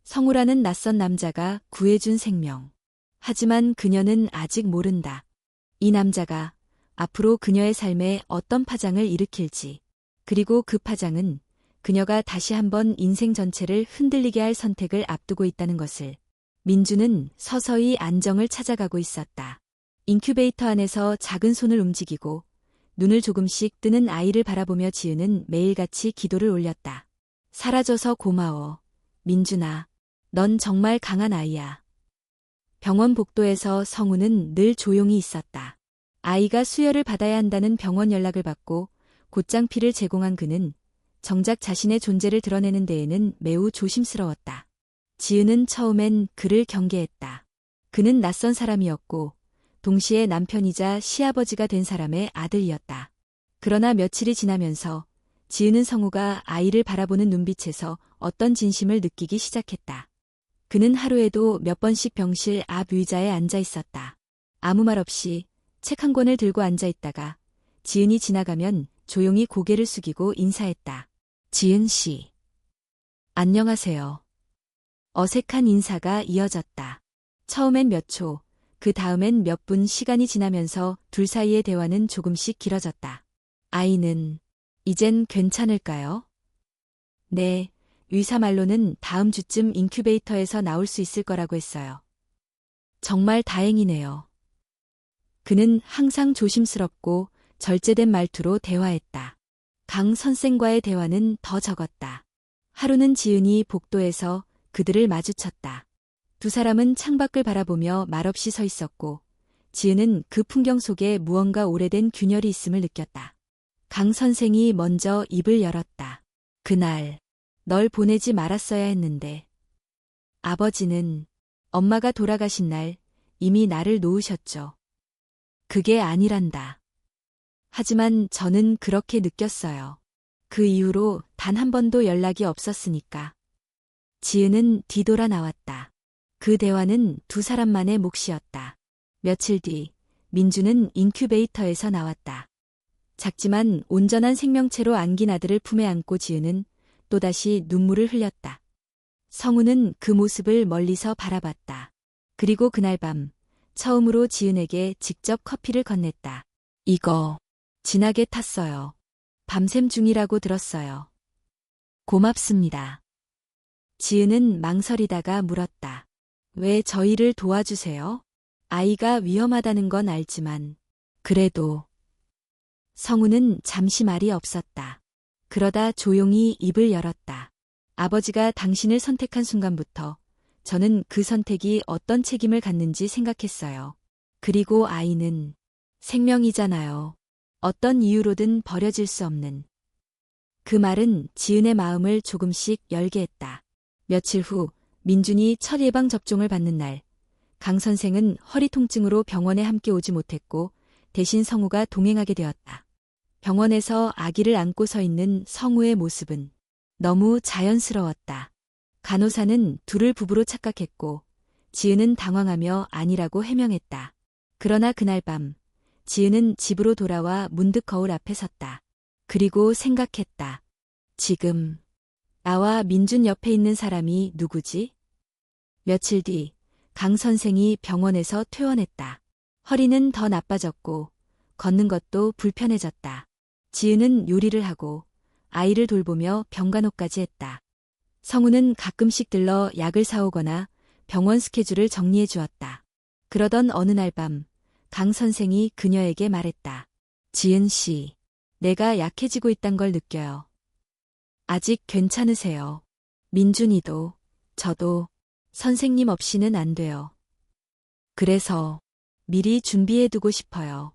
성우라는 낯선 남자가 구해준 생명. 하지만 그녀는 아직 모른다. 이 남자가 앞으로 그녀의 삶에 어떤 파장을 일으킬지. 그리고 그 파장은 그녀가 다시 한번 인생 전체를 흔들리게 할 선택을 앞두고 있다는 것을. 민주는 서서히 안정을 찾아가고 있었다. 인큐베이터 안에서 작은 손을 움직이고 눈을 조금씩 뜨는 아이를 바라보며 지은은 매일같이 기도를 올렸다. 사라져서 고마워. 민준아, 넌 정말 강한 아이야. 병원 복도에서 성우는 늘 조용히 있었다. 아이가 수혈을 받아야 한다는 병원 연락을 받고 곧장 피를 제공한 그는 정작 자신의 존재를 드러내는 데에는 매우 조심스러웠다. 지은은 처음엔 그를 경계했다. 그는 낯선 사람이었고 동시에 남편이자 시아버지가 된 사람의 아들이었다. 그러나 며칠이 지나면서 지은은 성우가 아이를 바라보는 눈빛에서 어떤 진심을 느끼기 시작했다. 그는 하루에도 몇 번씩 병실 앞 의자에 앉아 있었다. 아무 말 없이 책 한 권을 들고 앉아 있다가 지은이 지나가면 조용히 고개를 숙이고 인사했다. 지은 씨. 안녕하세요. 어색한 인사가 이어졌다. 처음엔 몇 초, 그 다음엔 몇 분 시간이 지나면서 둘 사이의 대화는 조금씩 길어졌다. 아이는 이젠 괜찮을까요? 네, 의사 말로는 다음 주쯤 인큐베이터에서 나올 수 있을 거라고 했어요. 정말 다행이네요. 그는 항상 조심스럽고 절제된 말투로 대화했다. 강 선생과의 대화는 더 적었다. 하루는 지은이 복도에서 그들을 마주쳤다. 두 사람은 창밖을 바라보며 말없이 서 있었고 지은은 그 풍경 속에 무언가 오래된 균열이 있음을 느꼈다. 강 선생이 먼저 입을 열었다. 그날 널 보내지 말았어야 했는데 아버지는 엄마가 돌아가신 날 이미 나를 놓으셨죠. 그게 아니란다. 하지만 저는 그렇게 느꼈어요. 그 이후로 단 한 번도 연락이 없었으니까. 지은은 뒤돌아 나왔다. 그 대화는 두 사람만의 몫이었다. 며칠 뒤 민주는 인큐베이터에서 나왔다. 작지만 온전한 생명체로 안긴 아들을 품에 안고 지은은 또다시 눈물을 흘렸다. 성우는 그 모습을 멀리서 바라봤다. 그리고 그날 밤 처음으로 지은에게 직접 커피를 건넸다. 이거 진하게 탔어요. 밤샘 중이라고 들었어요. 고맙습니다. 지은은 망설이다가 물었다. 왜 저희를 도와주세요? 아이가 위험하다는 건 알지만 그래도. 성우는 잠시 말이 없었다. 그러다 조용히 입을 열었다. 아버지가 당신을 선택한 순간부터 저는 그 선택이 어떤 책임을 갖는지 생각했어요. 그리고 아이는 생명이잖아요. 어떤 이유로든 버려질 수 없는. 그 말은 지은의 마음을 조금씩 열게 했다. 며칠 후 민준이 첫 예방접종을 받는 날, 강 선생은 허리 통증으로 병원에 함께 오지 못했고 대신 성우가 동행하게 되었다. 병원에서 아기를 안고 서 있는 성우의 모습은 너무 자연스러웠다. 간호사는 둘을 부부로 착각했고 지은은 당황하며 아니라고 해명했다. 그러나 그날 밤 지은은 집으로 돌아와 문득 거울 앞에 섰다. 그리고 생각했다. 지금 나와 민준 옆에 있는 사람이 누구지? 며칠 뒤 강 선생이 병원에서 퇴원했다. 허리는 더 나빠졌고 걷는 것도 불편해졌다. 지은은 요리를 하고 아이를 돌보며 병간호까지 했다. 성우는 가끔씩 들러 약을 사오거나 병원 스케줄을 정리해 주었다. 그러던 어느 날 밤 강 선생이 그녀에게 말했다. 지은 씨, 내가 약해지고 있단 걸 느껴요. 아직 괜찮으세요. 민준이도, 저도 선생님 없이는 안 돼요. 그래서 미리 준비해두고 싶어요.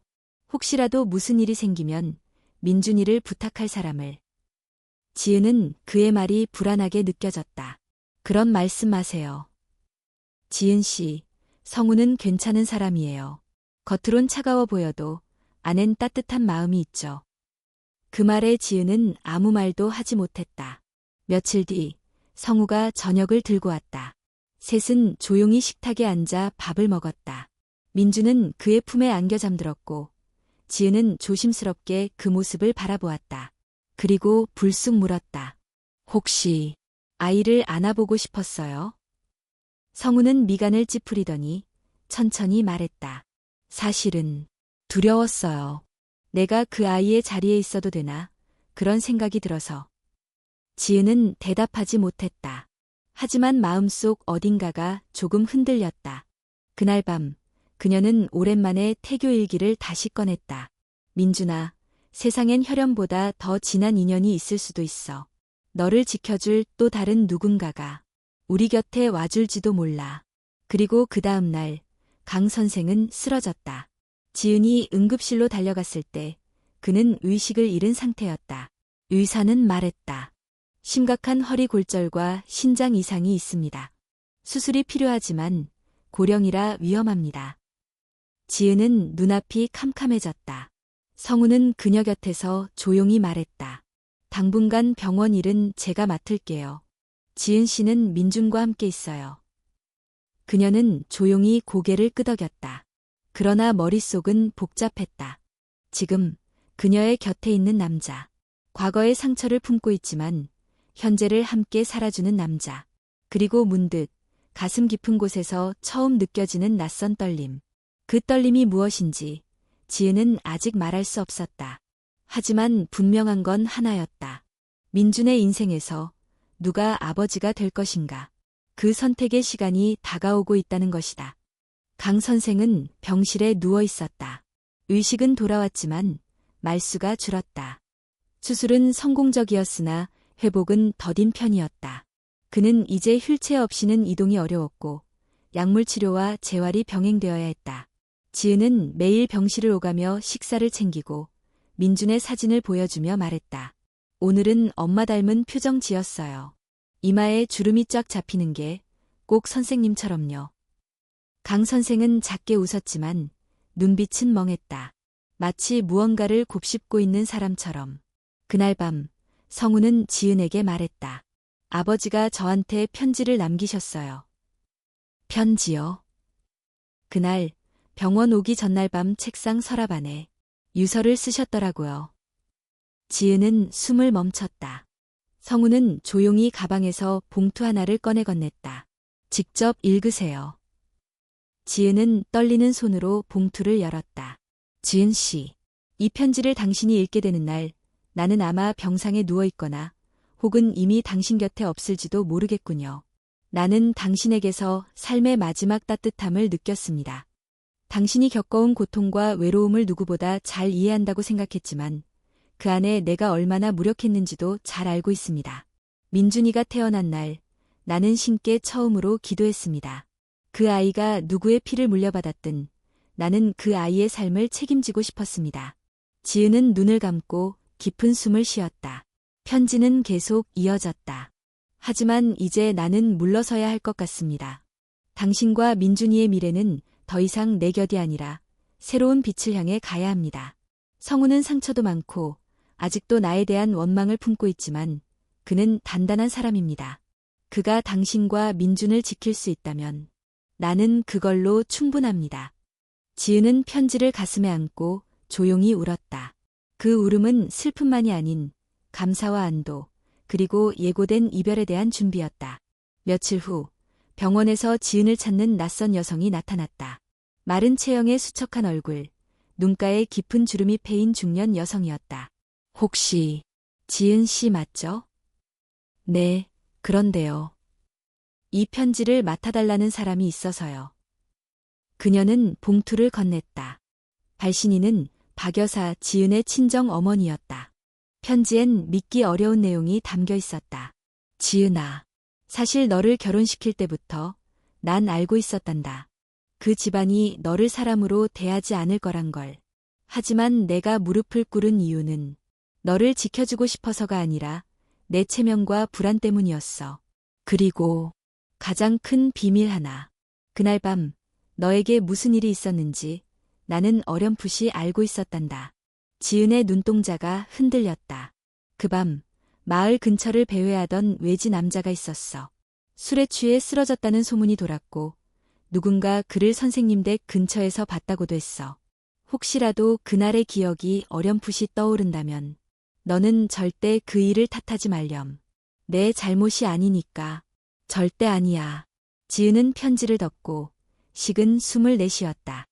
혹시라도 무슨 일이 생기면 민준이를 부탁할 사람을. 지은은 그의 말이 불안하게 느껴졌다. 그런 말씀하세요. 지은 씨, 성우는 괜찮은 사람이에요. 겉으론 차가워 보여도 안엔 따뜻한 마음이 있죠. 그 말에 지은은 아무 말도 하지 못했다. 며칠 뒤 성우가 저녁을 들고 왔다. 셋은 조용히 식탁에 앉아 밥을 먹었다. 민주는 그의 품에 안겨 잠들었고 지은은 조심스럽게 그 모습을 바라보았다. 그리고 불쑥 물었다. 혹시 아이를 안아보고 싶었어요? 성우는 미간을 찌푸리더니 천천히 말했다. 사실은 두려웠어요. 내가 그 아이의 자리에 있어도 되나? 그런 생각이 들어서. 지은은 대답하지 못했다. 하지만 마음속 어딘가가 조금 흔들렸다. 그날 밤 그녀는 오랜만에 태교 일기를 다시 꺼냈다. 민준아, 세상엔 혈연보다 더 진한 인연이 있을 수도 있어. 너를 지켜줄 또 다른 누군가가 우리 곁에 와줄지도 몰라. 그리고 그 다음 날 강 선생은 쓰러졌다. 지은이 응급실로 달려갔을 때 그는 의식을 잃은 상태였다. 의사는 말했다. 심각한 허리 골절과 신장 이상이 있습니다. 수술이 필요하지만 고령이라 위험합니다. 지은은 눈앞이 캄캄해졌다. 성우는 그녀 곁에서 조용히 말했다. 당분간 병원 일은 제가 맡을게요. 지은 씨는 민준과 함께 있어요. 그녀는 조용히 고개를 끄덕였다. 그러나 머릿속은 복잡했다. 지금 그녀의 곁에 있는 남자. 과거의 상처를 품고 있지만 현재를 함께 살아주는 남자. 그리고 문득 가슴 깊은 곳에서 처음 느껴지는 낯선 떨림. 그 떨림이 무엇인지 지은은 아직 말할 수 없었다. 하지만 분명한 건 하나였다. 민준의 인생에서 누가 아버지가 될 것인가. 그 선택의 시간이 다가오고 있다는 것이다. 강 선생은 병실에 누워 있었다. 의식은 돌아왔지만 말수가 줄었다. 수술은 성공적이었으나 회복은 더딘 편이었다. 그는 이제 휠체어 없이는 이동이 어려웠고 약물 치료와 재활이 병행되어야 했다. 지은은 매일 병실을 오가며 식사를 챙기고 민준의 사진을 보여주며 말했다. 오늘은 엄마 닮은 표정 지었어요. 이마에 주름이 쫙 잡히는 게 꼭 선생님처럼요. 강 선생은 작게 웃었지만 눈빛은 멍했다. 마치 무언가를 곱씹고 있는 사람처럼. 그날 밤 성우는 지은에게 말했다. 아버지가 저한테 편지를 남기셨어요. 편지요. 그날 병원 오기 전날 밤 책상 서랍 안에 유서를 쓰셨더라고요. 지은은 숨을 멈췄다. 성우는 조용히 가방에서 봉투 하나를 꺼내 건넸다. 직접 읽으세요. 지은은 떨리는 손으로 봉투를 열었다. 지은 씨, 이 편지를 당신이 읽게 되는 날, 나는 아마 병상에 누워 있거나 혹은 이미 당신 곁에 없을지도 모르겠군요. 나는 당신에게서 삶의 마지막 따뜻함을 느꼈습니다. 당신이 겪어온 고통과 외로움을 누구보다 잘 이해한다고 생각했지만 그 안에 내가 얼마나 무력했는지도 잘 알고 있습니다. 민준이가 태어난 날, 나는 신께 처음으로 기도했습니다. 그 아이가 누구의 피를 물려받았든 나는 그 아이의 삶을 책임지고 싶었습니다. 지은은 눈을 감고 깊은 숨을 쉬었다. 편지는 계속 이어졌다. 하지만 이제 나는 물러서야 할 것 같습니다. 당신과 민준이의 미래는 더 이상 내 곁이 아니라 새로운 빛을 향해 가야 합니다. 성우는 상처도 많고 아직도 나에 대한 원망을 품고 있지만 그는 단단한 사람입니다. 그가 당신과 민준을 지킬 수 있다면 나는 그걸로 충분합니다. 지은은 편지를 가슴에 안고 조용히 울었다. 그 울음은 슬픔만이 아닌 감사와 안도, 그리고 예고된 이별에 대한 준비였다. 며칠 후 병원에서 지은을 찾는 낯선 여성이 나타났다. 마른 체형의 수척한 얼굴, 눈가에 깊은 주름이 패인 중년 여성이었다. 혹시 지은 씨 맞죠? 네, 그런데요. 이 편지를 맡아달라는 사람이 있어서요. 그녀는 봉투를 건넸다. 발신인은 박 여사 지은의 친정 어머니였다. 편지엔 믿기 어려운 내용이 담겨 있었다. 지은아, 사실 너를 결혼시킬 때부터 난 알고 있었단다. 그 집안이 너를 사람으로 대하지 않을 거란 걸. 하지만 내가 무릎을 꿇은 이유는 너를 지켜주고 싶어서가 아니라 내 체면과 불안 때문이었어. 그리고 가장 큰 비밀 하나. 그날 밤 너에게 무슨 일이 있었는지 나는 어렴풋이 알고 있었단다. 지은의 눈동자가 흔들렸다. 그 밤 마을 근처를 배회하던 외지 남자가 있었어. 술에 취해 쓰러졌다는 소문이 돌았고 누군가 그를 선생님 댁 근처에서 봤다고도 했어. 혹시라도 그날의 기억이 어렴풋이 떠오른다면 너는 절대 그 일을 탓하지 말렴. 내 잘못이 아니니까. 절대 아니야. 지은은 편지를 덮고 식은 숨을 내쉬었다.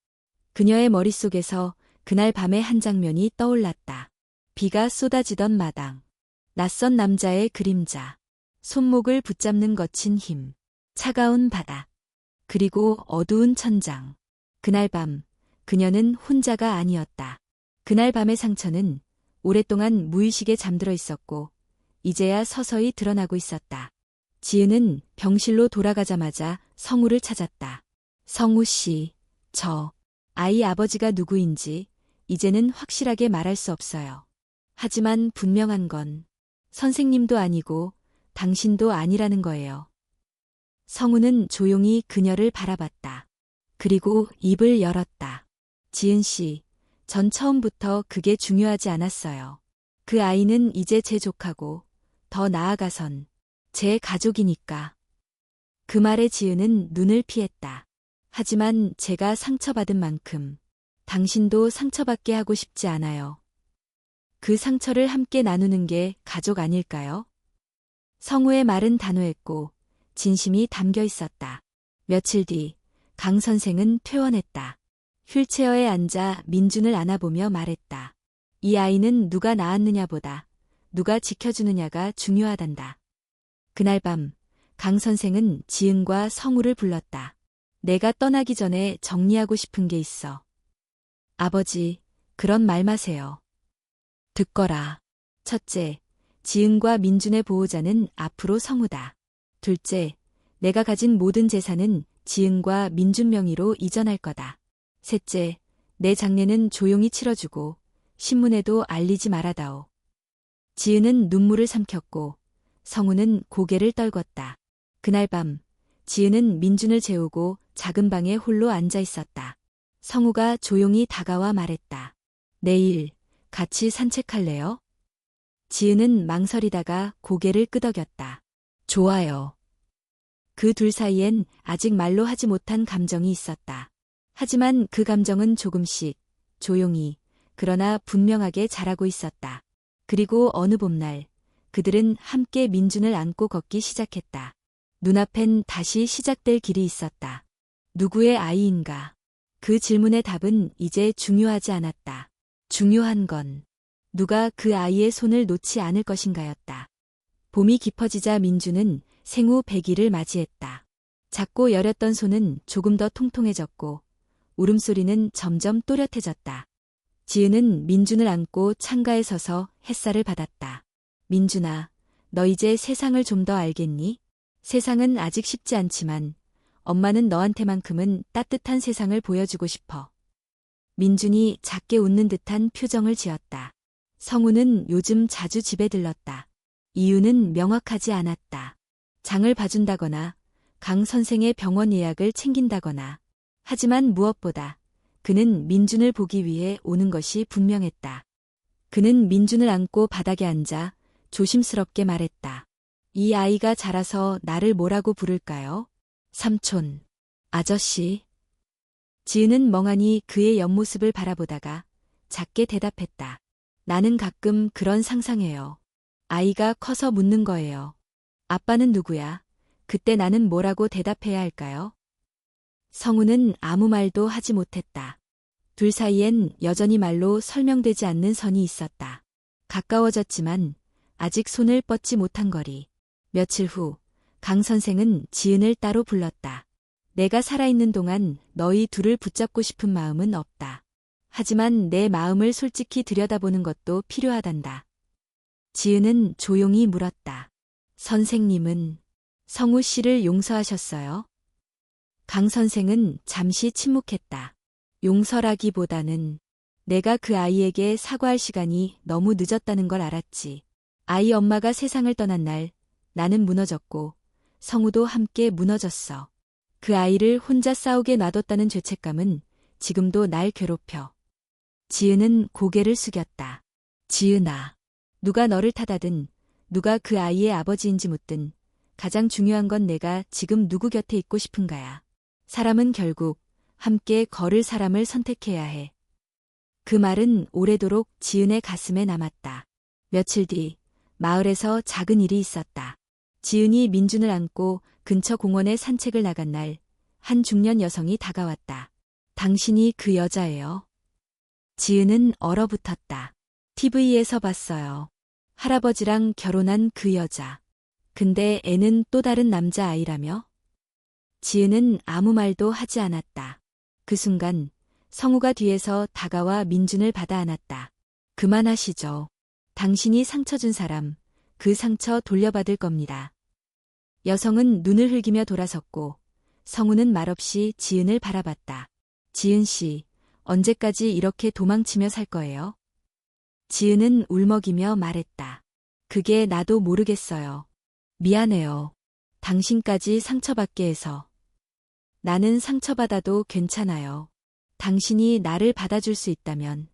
그녀의 머릿속에서 그날 밤의 한 장면이 떠올랐다. 비가 쏟아지던 마당. 낯선 남자의 그림자. 손목을 붙잡는 거친 힘. 차가운 바다. 그리고 어두운 천장. 그날 밤 그녀는 혼자가 아니었다. 그날 밤의 상처는 오랫동안 무의식에 잠들어 있었고 이제야 서서히 드러나고 있었다. 지은은 병실로 돌아가자마자 성우를 찾았다. 성우 씨, 저 아이 아버지가 누구인지 이제는 확실하게 말할 수 없어요. 하지만 분명한 건 선생님도 아니고 당신도 아니라는 거예요. 성우는 조용히 그녀를 바라봤다. 그리고 입을 열었다. 지은 씨, 전 처음부터 그게 중요하지 않았어요. 그 아이는 이제 제 조카고 더 나아가선 제 가족이니까. 그 말에 지은은 눈을 피했다. 하지만 제가 상처받은 만큼 당신도 상처받게 하고 싶지 않아요. 그 상처를 함께 나누는 게 가족 아닐까요? 성우의 말은 단호했고 진심이 담겨 있었다. 며칠 뒤 강 선생은 퇴원했다. 휠체어에 앉아 민준을 안아보며 말했다. 이 아이는 누가 낳았느냐보다 누가 지켜주느냐가 중요하단다. 그날 밤 강 선생은 지은과 성우를 불렀다. 내가 떠나기 전에 정리하고 싶은 게 있어. 아버지, 그런 말 마세요. 듣거라. 첫째, 지은과 민준의 보호자는 앞으로 성우다. 둘째, 내가 가진 모든 재산은 지은과 민준 명의로 이전할 거다. 셋째, 내 장례는 조용히 치러주고 신문에도 알리지 말아다오. 지은은 눈물을 삼켰고 성우는 고개를 떨궜다. 그날 밤 지은은 민준을 재우고 작은 방에 홀로 앉아 있었다. 성우가 조용히 다가와 말했다. 내일 같이 산책할래요? 지은은 망설이다가 고개를 끄덕였다. 좋아요. 그 둘 사이엔 아직 말로 하지 못한 감정이 있었다. 하지만 그 감정은 조금씩, 조용히, 그러나 분명하게 자라고 있었다. 그리고 어느 봄날, 그들은 함께 민준을 안고 걷기 시작했다. 눈앞엔 다시 시작될 길이 있었다. 누구의 아이인가? 그 질문의 답은 이제 중요하지 않았다. 중요한 건 누가 그 아이의 손을 놓지 않을 것인가였다. 봄이 깊어지자 민준은 생후 100일을 맞이했다. 작고 여렸던 손은 조금 더 통통해졌고 울음소리는 점점 또렷해졌다. 지은은 민준을 안고 창가에 서서 햇살을 받았다. 민준아, 너 이제 세상을 좀 더 알겠니? 세상은 아직 쉽지 않지만 엄마는 너한테만큼은 따뜻한 세상을 보여주고 싶어. 민준이 작게 웃는 듯한 표정을 지었다. 성우는 요즘 자주 집에 들렀다. 이유는 명확하지 않았다. 장을 봐준다거나 강 선생의 병원 예약을 챙긴다거나. 하지만 무엇보다 그는 민준을 보기 위해 오는 것이 분명했다. 그는 민준을 안고 바닥에 앉아 조심스럽게 말했다. 이 아이가 자라서 나를 뭐라고 부를까요? 삼촌, 아저씨. 지은은 멍하니 그의 옆모습을 바라보다가 작게 대답했다. 나는 가끔 그런 상상해요. 아이가 커서 묻는 거예요. 아빠는 누구야? 그때 나는 뭐라고 대답해야 할까요? 성우는 아무 말도 하지 못했다. 둘 사이엔 여전히 말로 설명되지 않는 선이 있었다. 가까워졌지만 아직 손을 뻗지 못한 거리. 며칠 후, 강 선생은 지은을 따로 불렀다. 내가 살아있는 동안 너희 둘을 붙잡고 싶은 마음은 없다. 하지만 내 마음을 솔직히 들여다보는 것도 필요하단다. 지은은 조용히 물었다. 선생님은 성우 씨를 용서하셨어요? 강 선생은 잠시 침묵했다. 용서라기보다는 내가 그 아이에게 사과할 시간이 너무 늦었다는 걸 알았지. 아이 엄마가 세상을 떠난 날 나는 무너졌고 성우도 함께 무너졌어. 그 아이를 혼자 싸우게 놔뒀다는 죄책감은 지금도 날 괴롭혀. 지은은 고개를 숙였다. 지은아, 누가 너를 타다든 누가 그 아이의 아버지인지 묻든 가장 중요한 건 내가 지금 누구 곁에 있고 싶은가야. 사람은 결국 함께 걸을 사람을 선택해야 해. 그 말은 오래도록 지은의 가슴에 남았다. 며칠 뒤 마을에서 작은 일이 있었다. 지은이 민준을 안고 근처 공원에 산책을 나간 날, 한 중년 여성이 다가왔다. 당신이 그 여자예요? 지은은 얼어붙었다. TV에서 봤어요. 할아버지랑 결혼한 그 여자. 근데 애는 또 다른 남자아이라며? 지은은 아무 말도 하지 않았다. 그 순간 성우가 뒤에서 다가와 민준을 받아 안았다. 그만하시죠. 당신이 상처 준 사람, 그 상처 돌려받을 겁니다. 여성은 눈을 흘기며 돌아섰고 성우는 말없이 지은을 바라봤다. 지은 씨, 언제까지 이렇게 도망치며 살 거예요? 지은은 울먹이며 말했다. 그게 나도 모르겠어요. 미안해요. 당신까지 상처받게 해서. 나는 상처받아도 괜찮아요. 당신이 나를 받아줄 수 있다면.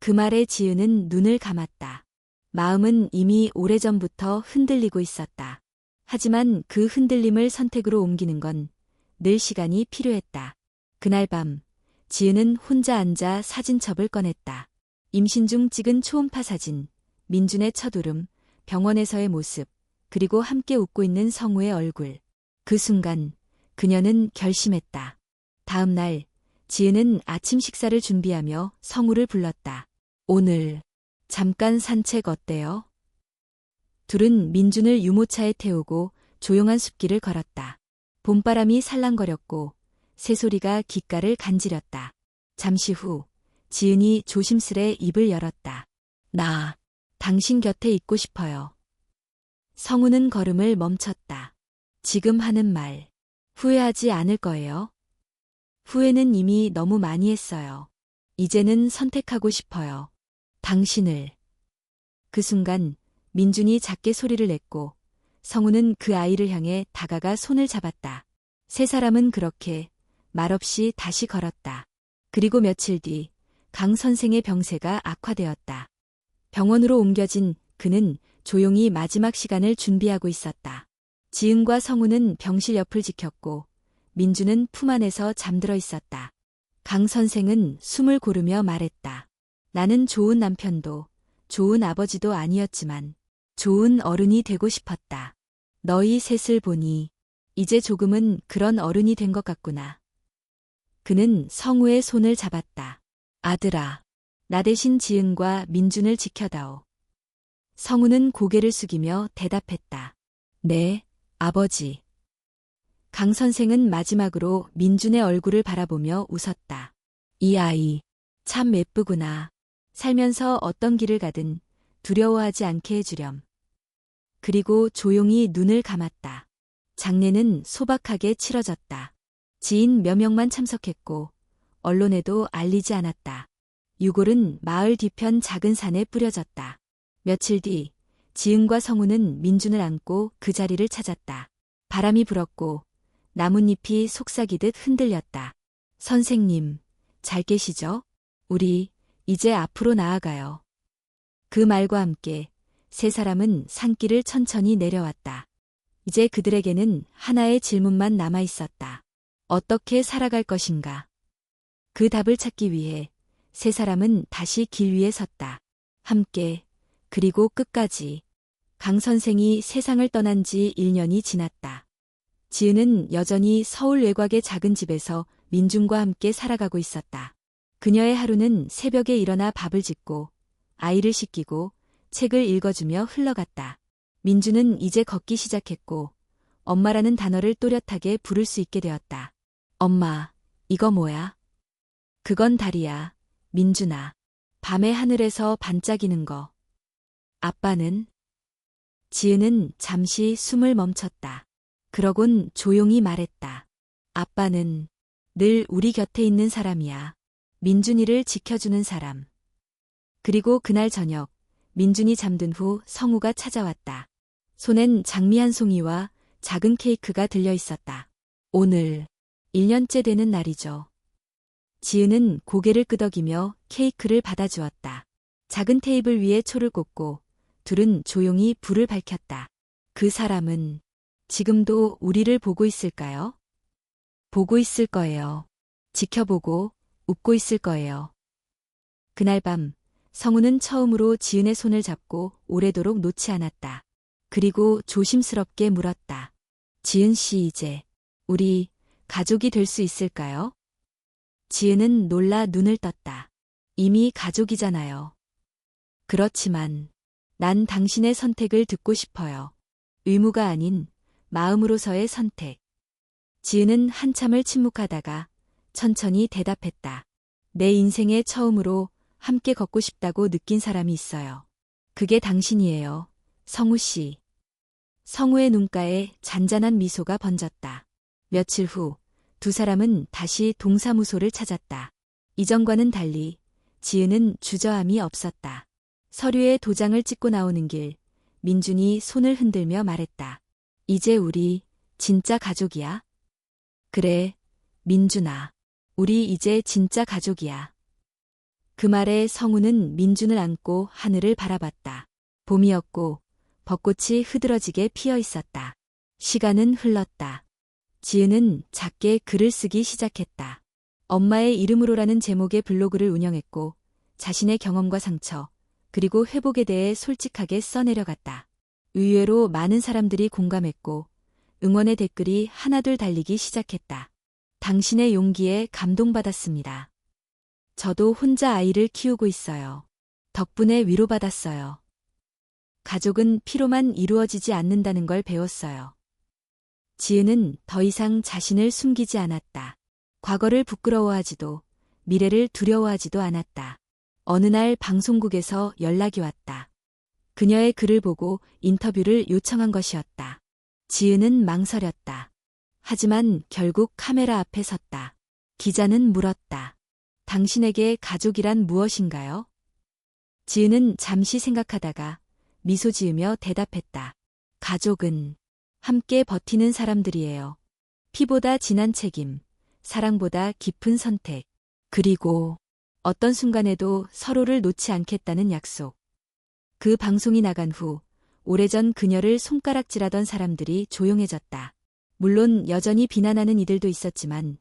그 말에 지은은 눈을 감았다. 마음은 이미 오래전부터 흔들리고 있었다. 하지만 그 흔들림을 선택으로 옮기는 건 늘 시간이 필요했다. 그날 밤, 지은은 혼자 앉아 사진첩을 꺼냈다. 임신 중 찍은 초음파 사진, 민준의 첫 울음, 병원에서의 모습, 그리고 함께 웃고 있는 성우의 얼굴. 그 순간 그녀는 결심했다. 다음 날 지은은 아침 식사를 준비하며 성우를 불렀다. 오늘 잠깐 산책 어때요? 둘은 민준을 유모차에 태우고 조용한 숲길을 걸었다. 봄바람이 살랑거렸고 새소리가 귓가를 간지렸다. 잠시 후 지은이 조심스레 입을 열었다. 나 당신 곁에 있고 싶어요. 성우는 걸음을 멈췄다. 지금 하는 말 후회하지 않을 거예요? 후회는 이미 너무 많이 했어요. 이제는 선택하고 싶어요. 당신을. 그 순간 민준이 작게 소리를 냈고 성우는 그 아이를 향해 다가가 손을 잡았다. 세 사람은 그렇게 말없이 다시 걸었다. 그리고 며칠 뒤 강 선생의 병세가 악화되었다. 병원으로 옮겨진 그는 조용히 마지막 시간을 준비하고 있었다. 지은과 성우는 병실 옆을 지켰고 민주는 품 안에서 잠들어 있었다. 강 선생은 숨을 고르며 말했다. 나는 좋은 남편도 좋은 아버지도 아니었지만 좋은 어른이 되고 싶었다. 너희 셋을 보니 이제 조금은 그런 어른이 된 것 같구나. 그는 성우의 손을 잡았다. 아들아, 나 대신 지은과 민준을 지켜다오. 성우는 고개를 숙이며 대답했다. 네, 아버지. 강 선생은 마지막으로 민준의 얼굴을 바라보며 웃었다. 이 아이, 참 예쁘구나. 살면서 어떤 길을 가든 두려워하지 않게 해주렴. 그리고 조용히 눈을 감았다. 장례는 소박하게 치러졌다. 지인 몇 명만 참석했고 언론에도 알리지 않았다. 유골은 마을 뒤편 작은 산에 뿌려졌다. 며칠 뒤 지은과 성우는 민준을 안고 그 자리를 찾았다. 바람이 불었고 나뭇잎이 속삭이듯 흔들렸다. 선생님, 잘 계시죠? 우리 이제 앞으로 나아가요. 그 말과 함께 세 사람은 산길을 천천히 내려왔다. 이제 그들에게는 하나의 질문만 남아 있었다. 어떻게 살아갈 것인가? 그 답을 찾기 위해 세 사람은 다시 길 위에 섰다. 함께, 그리고 끝까지. 강 선생이 세상을 떠난 지 1년이 지났다. 지은은 여전히 서울 외곽의 작은 집에서 민준과 함께 살아가고 있었다. 그녀의 하루는 새벽에 일어나 밥을 짓고 아이를 씻기고 책을 읽어주며 흘러갔다. 민준은 이제 걷기 시작했고 엄마라는 단어를 또렷하게 부를 수 있게 되었다. 엄마, 이거 뭐야? 그건 달이야, 민준아. 밤의 하늘에서 반짝이는 거. 아빠는? 지은은 잠시 숨을 멈췄다. 그러곤 조용히 말했다. 아빠는 늘 우리 곁에 있는 사람이야. 민준이를 지켜주는 사람. 그리고 그날 저녁, 민준이 잠든 후 성우가 찾아왔다. 손엔 장미 한 송이와 작은 케이크가 들려 있었다. 오늘 1년째 되는 날이죠. 지은은 고개를 끄덕이며 케이크를 받아주었다. 작은 테이블 위에 초를 꽂고 둘은 조용히 불을 밝혔다. 그 사람은 지금도 우리를 보고 있을까요? 보고 있을 거예요. 지켜보고 웃고 있을 거예요. 그날 밤 성우는 처음으로 지은의 손을 잡고 오래도록 놓지 않았다. 그리고 조심스럽게 물었다. 지은 씨, 이제 우리 가족이 될 수 있을까요? 지은은 놀라 눈을 떴다. 이미 가족이잖아요. 그렇지만 난 당신의 선택을 듣고 싶어요. 의무가 아닌 마음으로서의 선택. 지은은 한참을 침묵하다가 천천히 대답했다. 내 인생에 처음으로 함께 걷고 싶다고 느낀 사람이 있어요. 그게 당신이에요, 성우 씨. 성우의 눈가에 잔잔한 미소가 번졌다. 며칠 후 두 사람은 다시 동사무소를 찾았다. 이전과는 달리 지은은 주저함이 없었다. 서류에 도장을 찍고 나오는 길, 민준이 손을 흔들며 말했다. 이제 우리 진짜 가족이야. 그래, 민준아. 우리 이제 진짜 가족이야. 그 말에 성우는 민준을 안고 하늘을 바라봤다. 봄이었고 벚꽃이 흐드러지게 피어 있었다. 시간은 흘렀다. 지은은 작게 글을 쓰기 시작했다. 엄마의 이름으로라는 제목의 블로그를 운영했고 자신의 경험과 상처, 그리고 회복에 대해 솔직하게 써내려갔다. 의외로 많은 사람들이 공감했고 응원의 댓글이 하나둘 달리기 시작했다. 당신의 용기에 감동받았습니다. 저도 혼자 아이를 키우고 있어요. 덕분에 위로받았어요. 가족은 피로만 이루어지지 않는다는 걸 배웠어요. 지은은 더 이상 자신을 숨기지 않았다. 과거를 부끄러워하지도 미래를 두려워하지도 않았다. 어느 날 방송국에서 연락이 왔다. 그녀의 글을 보고 인터뷰를 요청한 것이었다. 지은은 망설였다. 하지만 결국 카메라 앞에 섰다. 기자는 물었다. 당신에게 가족이란 무엇인가요? 지은은 잠시 생각하다가 미소 지으며 대답했다. 가족은 함께 버티는 사람들이에요. 피보다 진한 책임, 사랑보다 깊은 선택, 그리고 어떤 순간에도 서로를 놓지 않겠다는 약속. 그 방송이 나간 후 오래전 그녀를 손가락질하던 사람들이 조용해졌다. 물론 여전히 비난하는 이들도 있었지만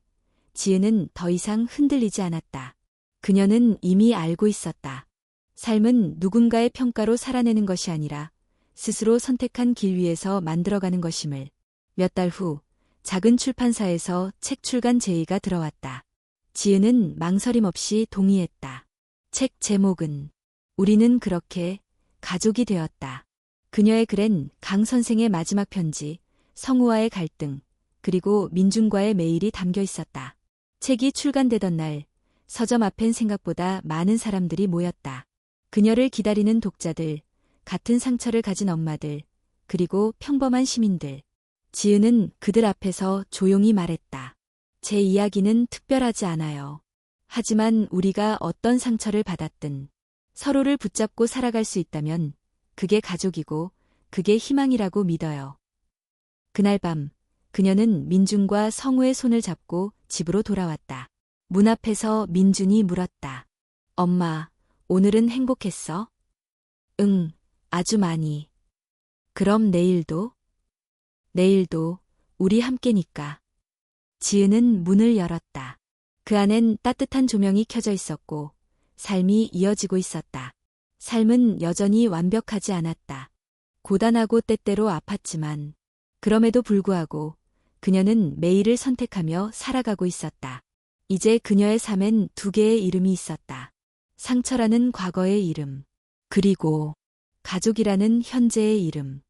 지은은 더 이상 흔들리지 않았다. 그녀는 이미 알고 있었다. 삶은 누군가의 평가로 살아내는 것이 아니라 스스로 선택한 길 위에서 만들어가는 것임을. 몇 달 후 작은 출판사에서 책 출간 제의가 들어왔다. 지은은 망설임 없이 동의했다. 책 제목은 우리는 그렇게 가족이 되었다. 그녀의 글엔 강 선생의 마지막 편지, 성우와의 갈등, 그리고 민중과의 매일이 담겨 있었다. 책이 출간되던 날 서점 앞엔 생각보다 많은 사람들이 모였다. 그녀를 기다리는 독자들, 같은 상처를 가진 엄마들, 그리고 평범한 시민들. 지은은 그들 앞에서 조용히 말했다. 제 이야기는 특별하지 않아요. 하지만 우리가 어떤 상처를 받았든 서로를 붙잡고 살아갈 수 있다면 그게 가족이고 그게 희망이라고 믿어요. 그날 밤 그녀는 민준과 성우의 손을 잡고 집으로 돌아왔다. 문 앞에서 민준이 물었다. 엄마, 오늘은 행복했어? 응, 아주 많이. 그럼 내일도? 내일도 우리 함께니까. 지은은 문을 열었다. 그 안엔 따뜻한 조명이 켜져 있었고 삶이 이어지고 있었다. 삶은 여전히 완벽하지 않았다. 고단하고 때때로 아팠지만 그럼에도 불구하고 그녀는 매일을 선택하며 살아가고 있었다. 이제 그녀의 삶엔 두 개의 이름이 있었다. 상처라는 과거의 이름, 그리고 가족이라는 현재의 이름.